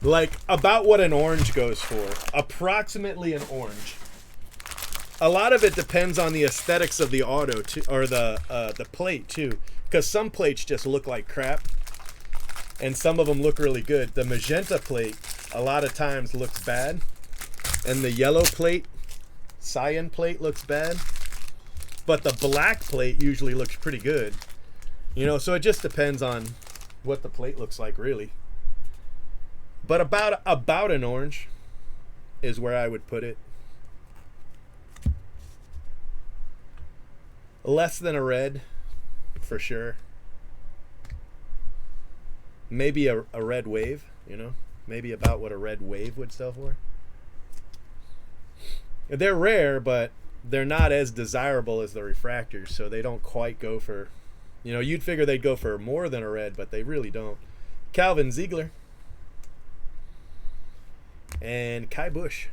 Like about what an orange goes for. Approximately an orange. A lot of it depends on the aesthetics of the auto too, or the plate too. Because some plates just look like crap. And some of them look really good. The magenta plate a lot of times looks bad. And the yellow plate, cyan plate looks bad. But the black plate usually looks pretty good. You know, so it just depends on what the plate looks like really. But about an orange is where I would put it. Less than a red, for sure. Maybe a red wave, you know? Maybe about what a red wave would sell for. They're rare, but they're not as desirable as the refractors, so they don't quite go for... You know, you'd figure they'd go for more than a red, but they really don't. Calvin Ziegler. And Kai Bush.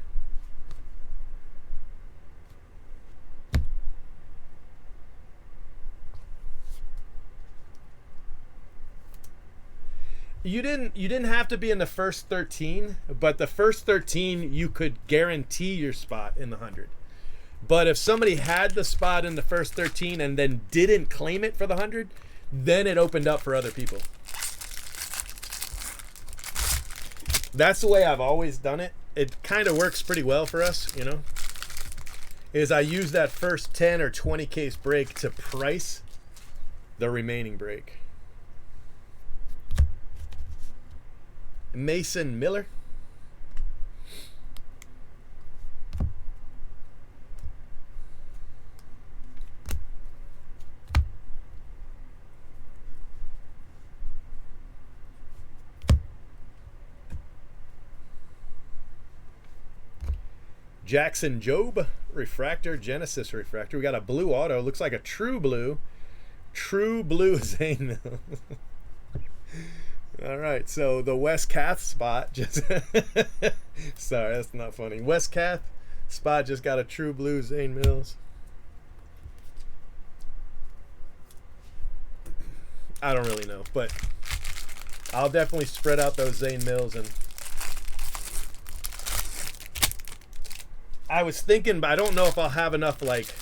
You didn't have to be in the first 13, but the first 13 you could guarantee your spot in the 100. But if somebody had the spot in the first 13 and then didn't claim it for the 100, then it opened up for other people. That's the way I've always done it. It kind of works pretty well for us, you know. Is I use that first 10 or 20 case break to price the remaining break. Mason Miller. Jackson Jobe, refractor, Genesis refractor. We got a blue auto. Looks like a true blue. True blue Zane Mills. All right, so the West Cath spot just... Sorry, that's not funny. West Cath spot just got a true blue Zane Mills. I don't really know, but I'll definitely spread out those Zane Mills. And I was thinking, but I don't know if I'll have enough like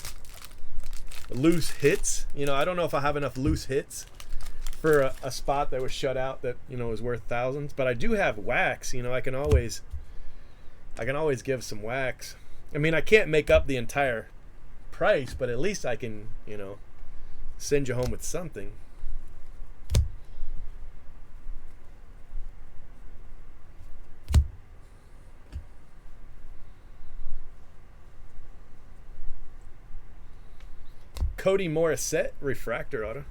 loose hits. You know, I don't know if I'll have enough loose hits for a spot that was shut out that, you know, is worth thousands. But I do have wax. You know, I can always I can always give some wax. I mean, I can't make up the entire price, but at least I can, you know, send you home with something. Cody Morissette refractor auto.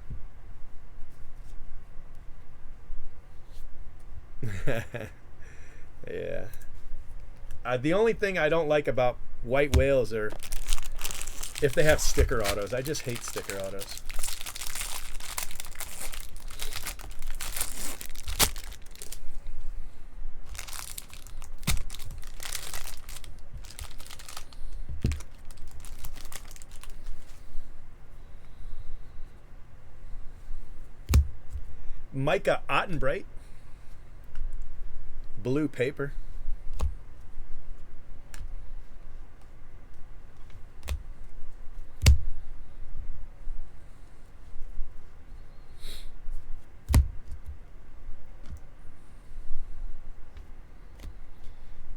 Yeah. The only thing I don't like about white whales are if they have sticker autos. I just hate sticker autos. Micah Ottenbright. Blue paper.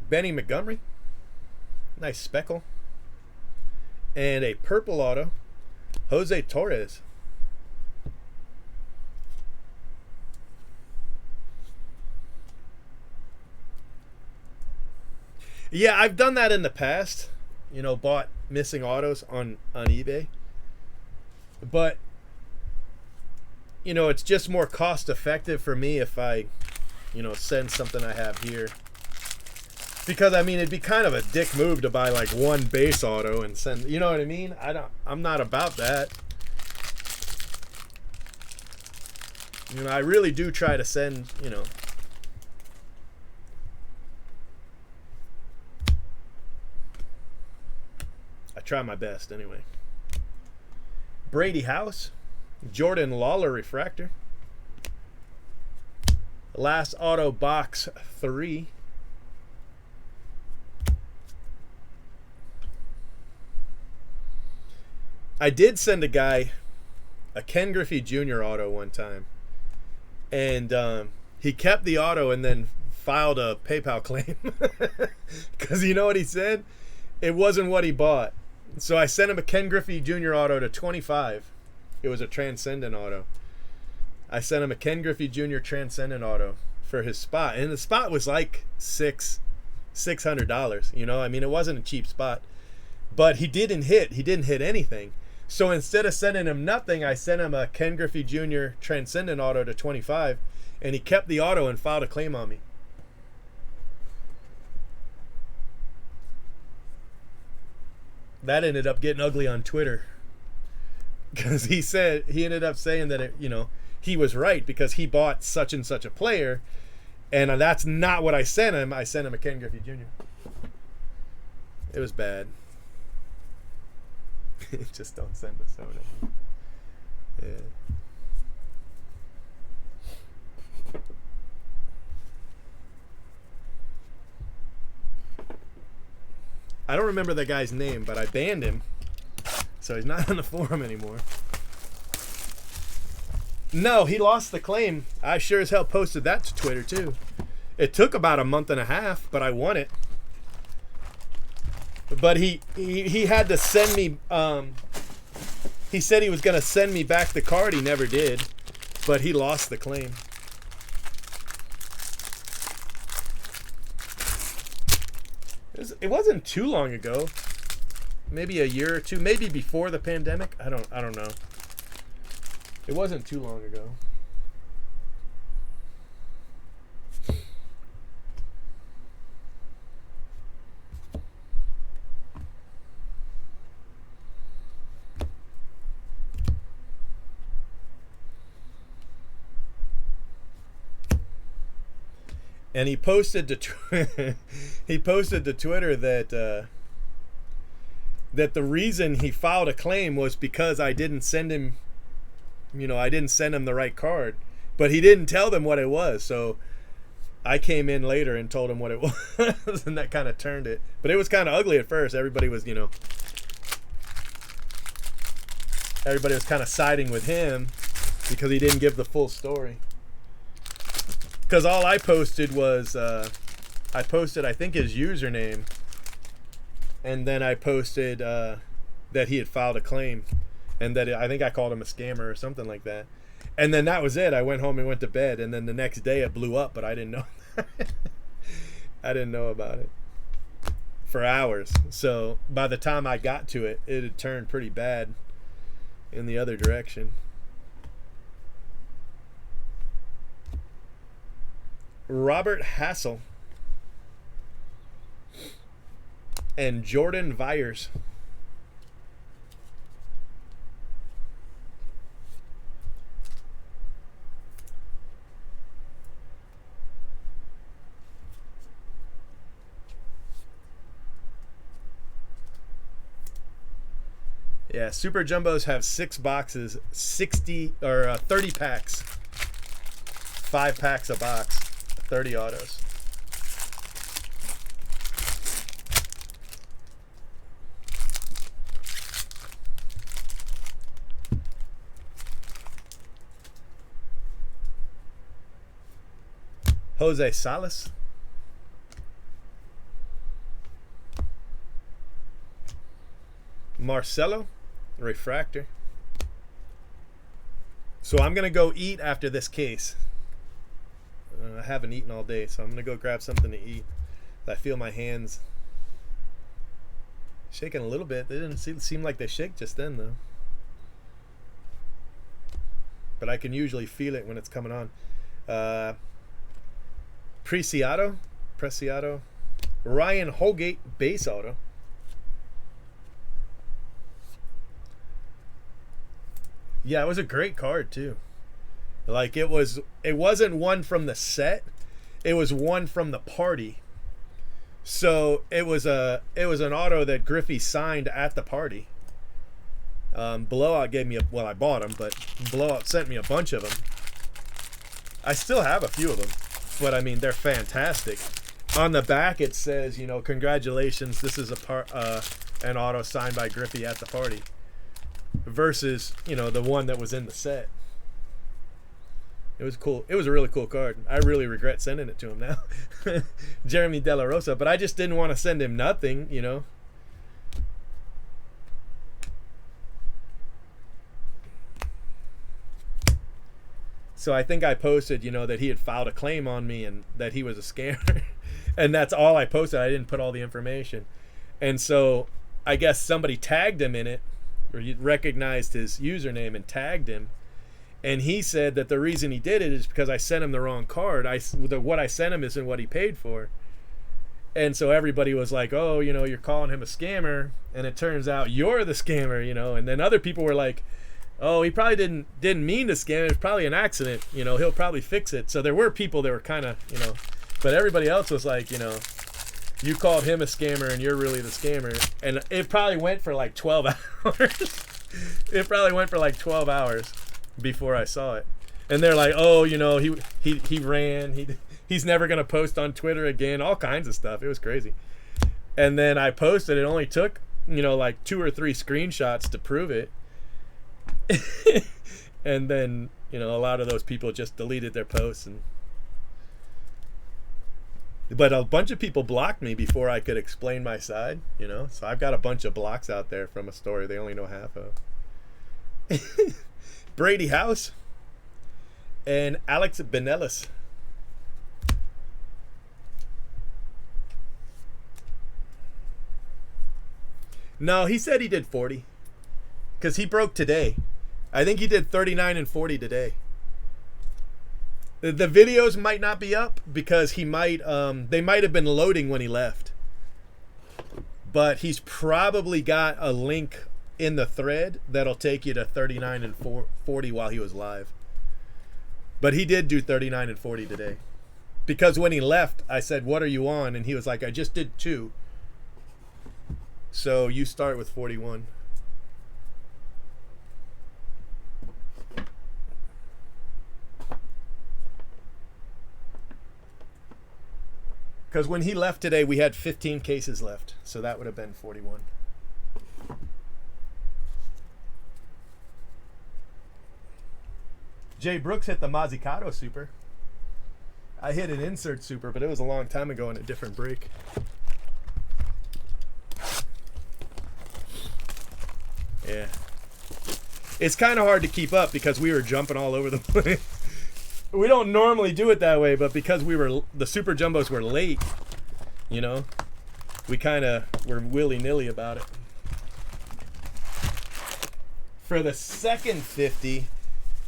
Benny Montgomery. Nice speckle. And a purple auto. Jose Torres. Yeah, I've done that in the past. You know, bought missing autos on eBay. But, you know, it's just more cost effective for me if I, you know, send something I have here. Because, I mean, it'd be kind of a dick move to buy like one base auto and send, you know what I mean? I'm not about that. You know, I really do try to send, you know, try my best anyway. Brady House, Jordan Lawler refractor. Last auto box 3. I did send a guy a Ken Griffey Jr. auto one time, and he kept the auto and then filed a PayPal claim because you know what he said? It wasn't what he bought. So I sent him a Ken Griffey Jr. auto to 25. It was a Transcendent auto. I sent him a Ken Griffey Jr. Transcendent auto for his spot. And the spot was like $600. You know, I mean, it wasn't a cheap spot. But he didn't hit. He didn't hit anything. So instead of sending him nothing, I sent him a Ken Griffey Jr. Transcendent auto to 25. And he kept the auto and filed a claim on me. That ended up getting ugly on Twitter because he ended up saying that it, you know, he was right because he bought such and such a player, and that's not what I sent him. I sent him a Ken Griffey Jr. It was bad. Just don't send a soda. Yeah. I don't remember the guy's name, but I banned him, so he's not on the forum anymore. No, he lost the claim. I sure as hell posted that to Twitter too. It took about a month and a half, but I won it. But he had to send me. He said he was going to send me back the card. He never did, but he lost the claim. It wasn't too long ago. Maybe a year or two, maybe before the pandemic. I don't know. It wasn't too long ago. And he posted to Twitter that that the reason he filed a claim was because I didn't send him, you know, I didn't send him the right card, but he didn't tell them what it was. So I came in later and told him what it was, and that kind of turned it. But it was kind of ugly at first. Everybody was, you know, everybody was kind of siding with him because he didn't give the full story. Because all I posted was I posted, I think, his username, and then I posted that he had filed a claim, and that I think I called him a scammer or something like that. And then that was it. I went home and went to bed, and then the next day it blew up, but I didn't know. I didn't know about it for hours. So by the time I got to it, it had turned pretty bad in the other direction. Robert Hassel and Jordan Vyers. Yeah, Super Jumbos have 6 boxes, 60 or 30 packs. 5 packs a box, 30 autos. Jose Salas. Marcelo Refractor. So I'm going to go eat after this case. I haven't eaten all day, so I'm going to go grab something to eat. I feel my hands shaking a little bit. They didn't seem like they shake just then, though. But I can usually feel it when it's coming on. Preciado. Ryan Holgate base auto. Yeah, it was a great card too. Like it wasn't one from the set, it was one from the party. So it was an auto that Griffey signed at the party. Blowout gave me I bought them, but Blowout sent me a bunch of them. I still have a few of them, but I mean they're fantastic. On the back it says, you know, congratulations, this is an auto signed by Griffey at the party. Versus, you know, the one that was in the set. It was cool. It was a really cool card. I really regret sending it to him now. Jeremy De La Rosa. But I just didn't want to send him nothing, you know. So I think I posted, you know, that he had filed a claim on me and that he was a scammer. And that's all I posted. I didn't put all the information. And so I guess somebody tagged him in it, or you recognized his username and tagged him, and he said that the reason he did it is because I sent him the wrong card. What I sent him isn't what he paid for, and so everybody was like, "Oh, you know, you're calling him a scammer," and it turns out you're the scammer, you know. And then other people were like, "Oh, he probably didn't mean to scam. It was probably an accident. You know, he'll probably fix it." So there were people that were kind of, you know, but everybody else was like, you know, you called him a scammer and you're really the scammer. And it probably went for like 12 hours. It probably went for like 12 hours before I saw it. And they're like, oh, you know, he ran. He's never going to post on Twitter again. All kinds of stuff. It was crazy. And then I posted. It only took, you know, like 2 or 3 screenshots to prove it. And then, you know, a lot of those people just deleted their posts. But a bunch of people blocked me before I could explain my side, you know. So I've got a bunch of blocks out there from a story they only know half of. Brady House and Alex Benelis. No, he said he did 40 because he broke today. I think he did 39 and 40 today. The videos might not be up because they might have been loading when he left. But he's probably got a link in the thread that'll take you to 39 and 40 while he was live. But he did do 39 and 40 today. Because when he left, I said, "What are you on?" And he was like, "I just did 2. So you start with 41. Because when he left today, we had 15 cases left. So that would have been 41. Jay Brooks hit the Mazzucato Super. I hit an insert super, but it was a long time ago in a different break. Yeah. It's kind of hard to keep up because we were jumping all over the place. We don't normally do it that way, but because the super jumbos were late, you know, we kind of were willy-nilly about it. For the second 50,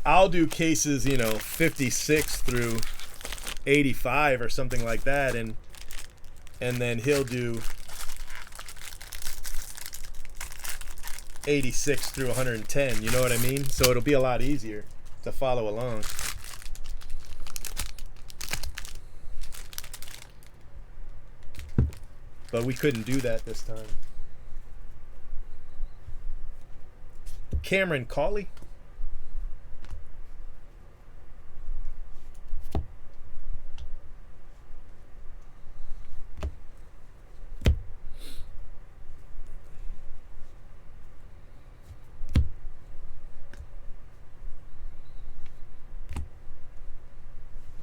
I'll do cases, you know, 56 through 85 or something like that, and then he'll do 86 through 110, you know what I mean? So it'll be a lot easier to follow along. But we couldn't do that this time. Cameron Cawley.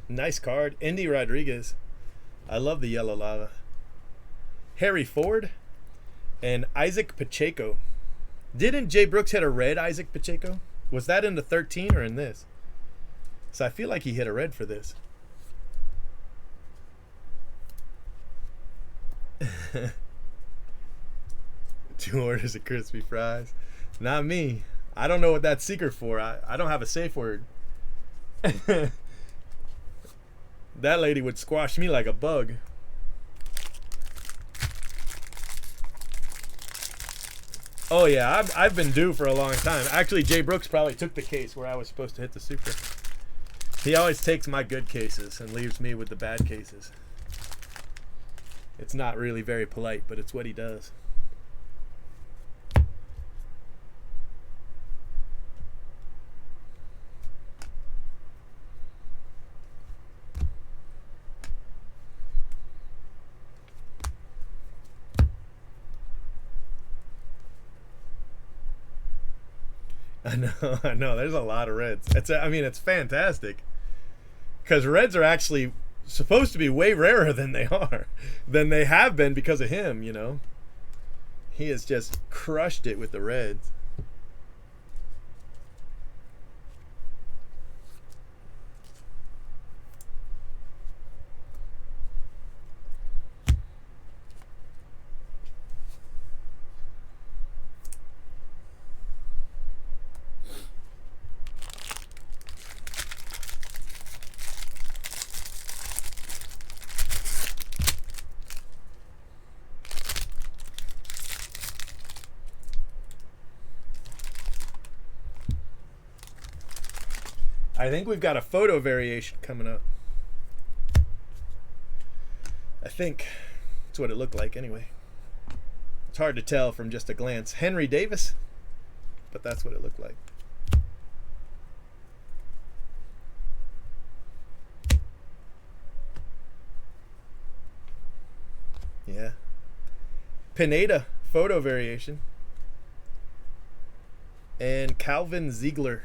Nice card. Indy Rodriguez. I love the yellow lava. Harry Ford and Isaac Pacheco. Didn't Jay Brooks hit a red Isaac Pacheco? Was that in the 13 or in this? So I feel like he hit a red for this. Two orders of crispy fries. Not me. I don't know what that's secret for. I don't have a safe word. That lady would squash me like a bug. Oh yeah, I've been due for a long time. Actually, Jay Brooks probably took the case where I was supposed to hit the super. He always takes my good cases and leaves me with the bad cases. It's not really very polite, but it's what he does. I know. There's a lot of reds. It's fantastic. Because reds are actually supposed to be way rarer than they are. Than they have been because of him, you know. He has just crushed it with the reds. I think we've got a photo variation coming up. I think that's what it looked like anyway. It's hard to tell from just a glance. Henry Davis, but that's what it looked like. Yeah. Pineda, photo variation. And Calvin Ziegler.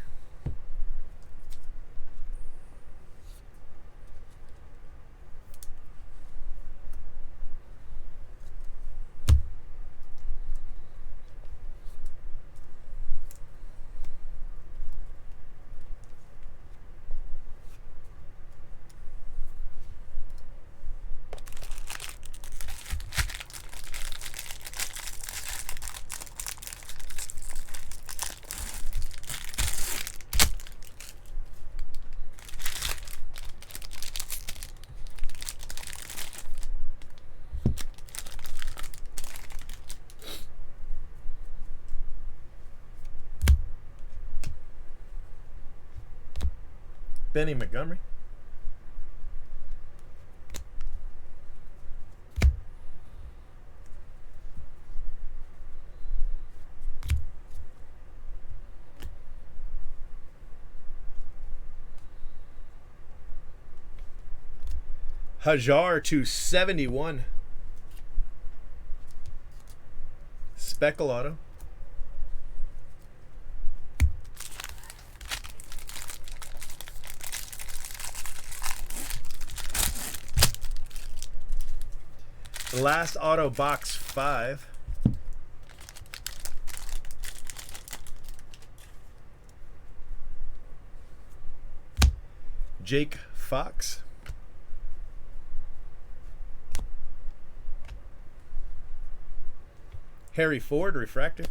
Benny Montgomery. Hajar to 71. Speckle auto. Last auto box 5. Jake Fox. Harry Ford, refractor.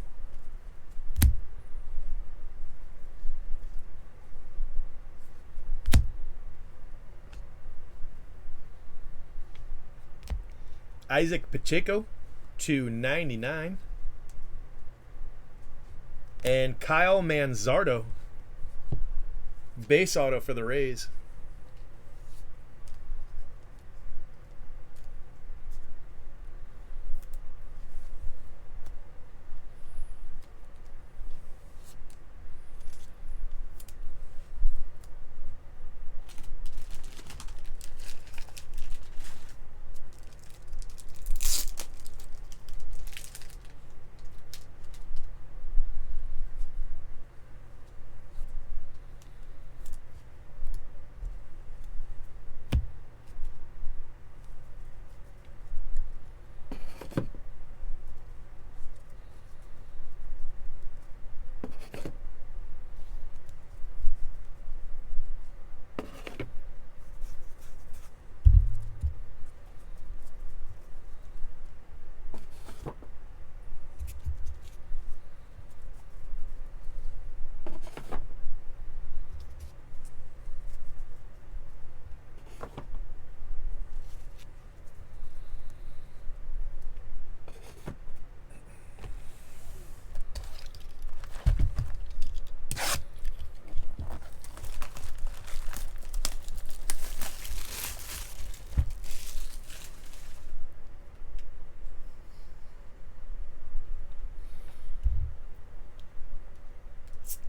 Isaac Pacheco, /99. And Kyle Manzardo, base auto for the Rays.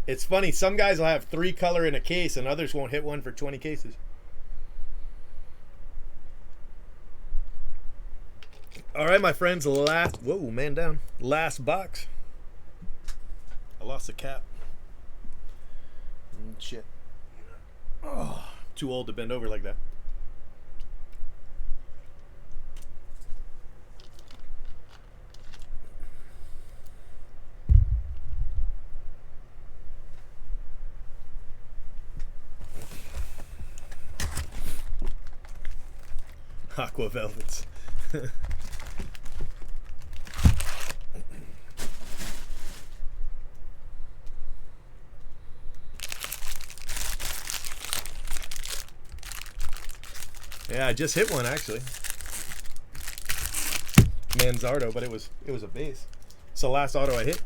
It's funny, some guys will have 3 color in a case and others won't hit one for 20 cases. All right, my friends, whoa, man down. Last box. I lost the cap. Shit. Oh, too old to bend over like that. Aqua Velvets. Yeah, I just hit one actually. Manzardo, but it was a base. It's the last auto I hit.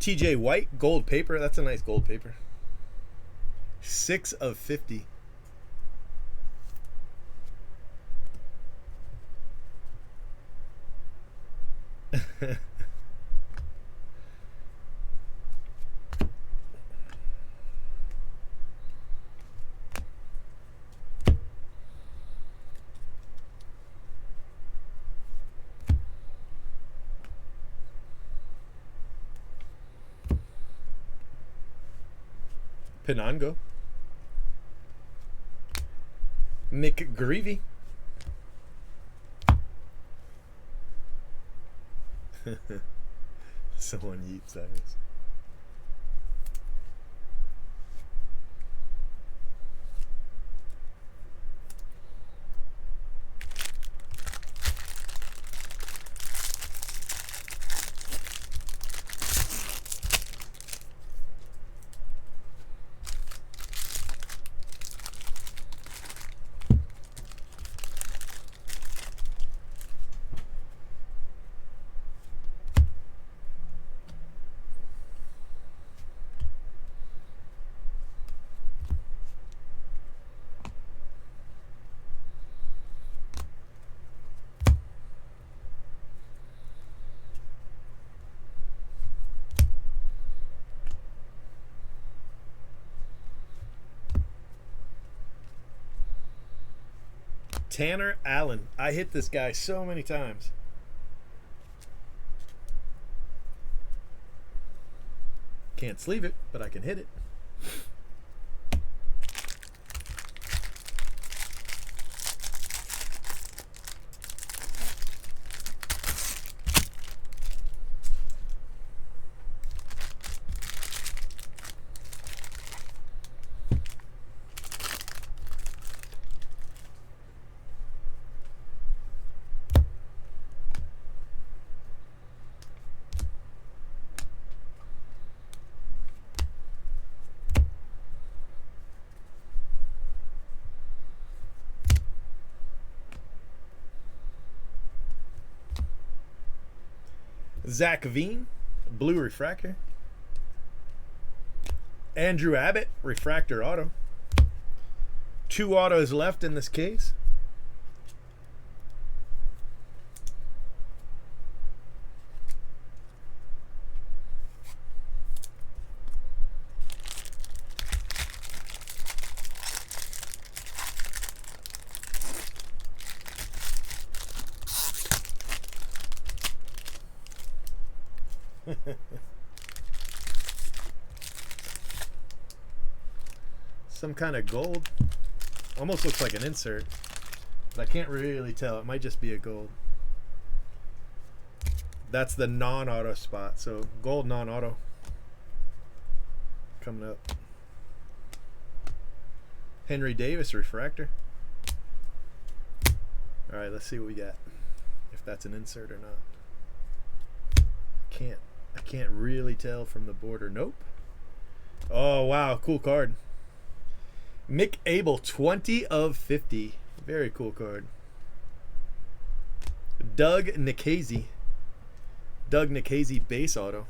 TJ White, gold paper. That's a nice gold paper. 6 of 50. Pinango. McGreevy. Someone eats those. Tanner Allen. I hit this guy so many times. Can't sleeve it, but I can hit it. Zach Veen, blue refractor. Andrew Abbott, refractor auto. 2 autos left in this case. Some kind of gold. Almost looks like an insert, but I can't really tell. It might just be a gold. That's the non-auto spot. So gold non-auto coming up. Henry Davis refractor. All right, let's see what we got. If that's an insert or not. I can't really tell from the border. Nope. Oh wow, cool card. Mick Abel, 20 of 50. Very cool card. Doug Nikhazy. Doug Nikhazy base auto.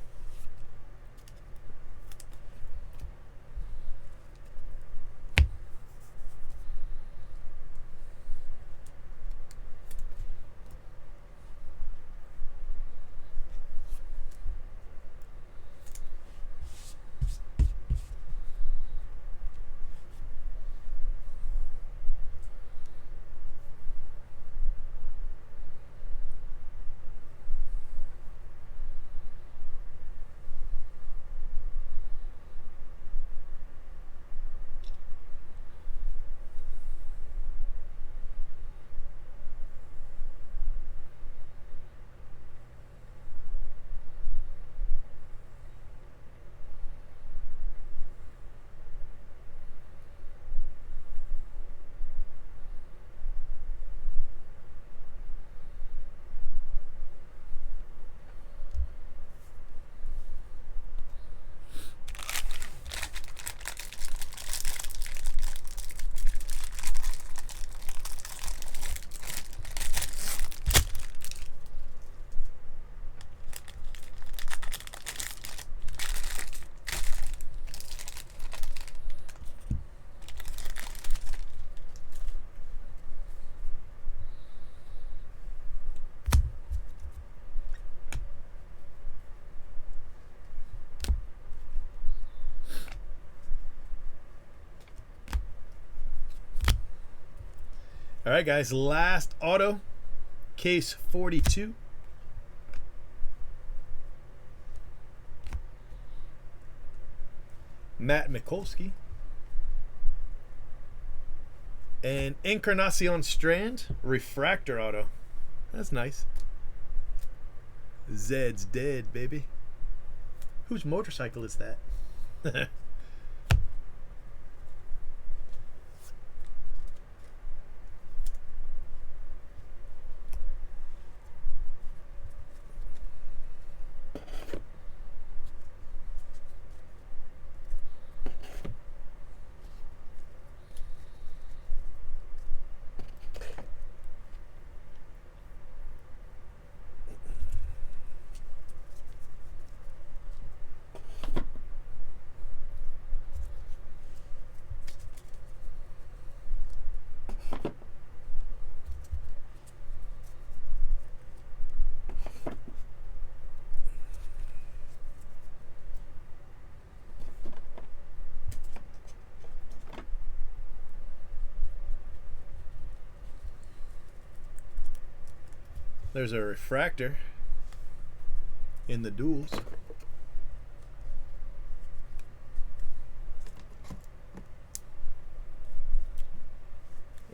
All right, guys, last auto, case 42. Matt Mikulski. And Encarnacion Strand, refractor auto. That's nice. Zed's dead, baby. Whose motorcycle is that? There's a refractor in the duels.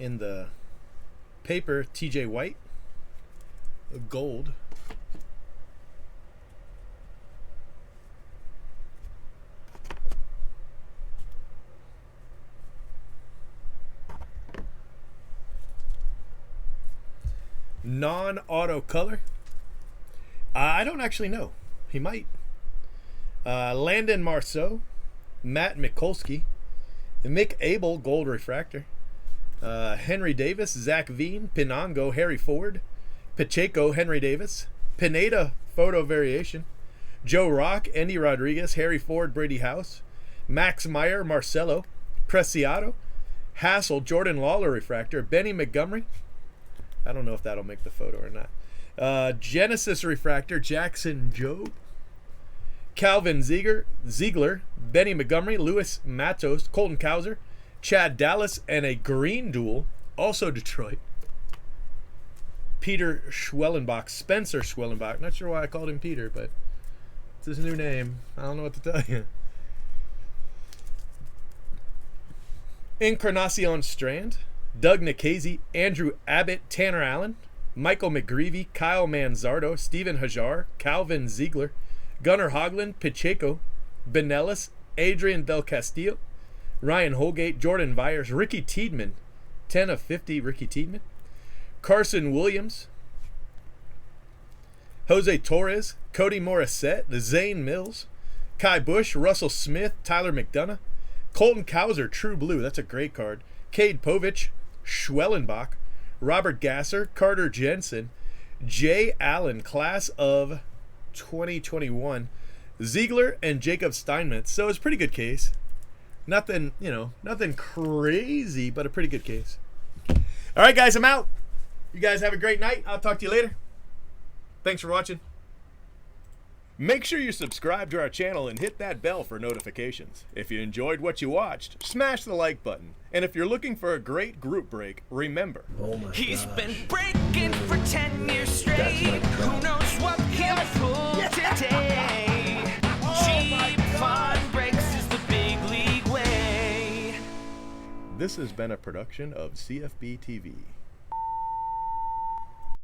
in the paper, TJ White, gold. Non-auto color. I don't actually know. He might. Landon Marceau, Matt Mikulski, Mick Abel, gold refractor. Henry Davis, Zach Veen, Pinongo, Harry Ford, Pacheco, Henry Davis, Pineda, photo variation, Joe Rock, Andy Rodriguez, Harry Ford, Brady House, Max Meyer, Marcelo, Preciado, Hassel, Jordan Lawler refractor, Benny Montgomery. I don't know if that'll make the photo or not. Genesis refractor, Jackson Jobe, Calvin Ziegler, Benny Montgomery, Louis Matos, Colton Cowser, Chad Dallas, and a green duel, also Detroit. Peter Schwellenbach, Spencer Schwellenbach. Not sure why I called him Peter, but it's his new name. I don't know what to tell you. Encarnacion Strand, Doug Nikhazy, Andrew Abbott, Tanner Allen, Michael McGreevy, Kyle Manzardo, Stephen Hajar, Calvin Ziegler, Gunnar Hoagland, Pacheco, Benelis, Adrian Del Castillo, Ryan Holgate, Jordan Vyers, Ricky Tiedemann, 10 of 50, Ricky Tiedemann, Carson Williams, Jose Torres, Cody Morissette, Zane Mills, Kai Bush, Russell Smith, Tyler McDonough, Colton Cowser, True Blue, that's a great card, Cade Povich, Schwellenbach, Robert Gasser, Carter Jensen, Jay Allen, class of 2021, Ziegler, and Jacob Steinmetz. So it's a pretty good case. Nothing, nothing crazy, but a pretty good case. All right, guys, I'm out. You guys have a great night. I'll talk to you later. Thanks for watching. Make sure you subscribe to our channel and hit that bell for notifications. If you enjoyed what you watched, smash the like button. And if you're looking for a great group break, remember. Oh my He's gosh. been breaking for 10 years straight. Who knows what he'll pull today? Cheap fun breaks is the big league way. This has been a production of CFB TV.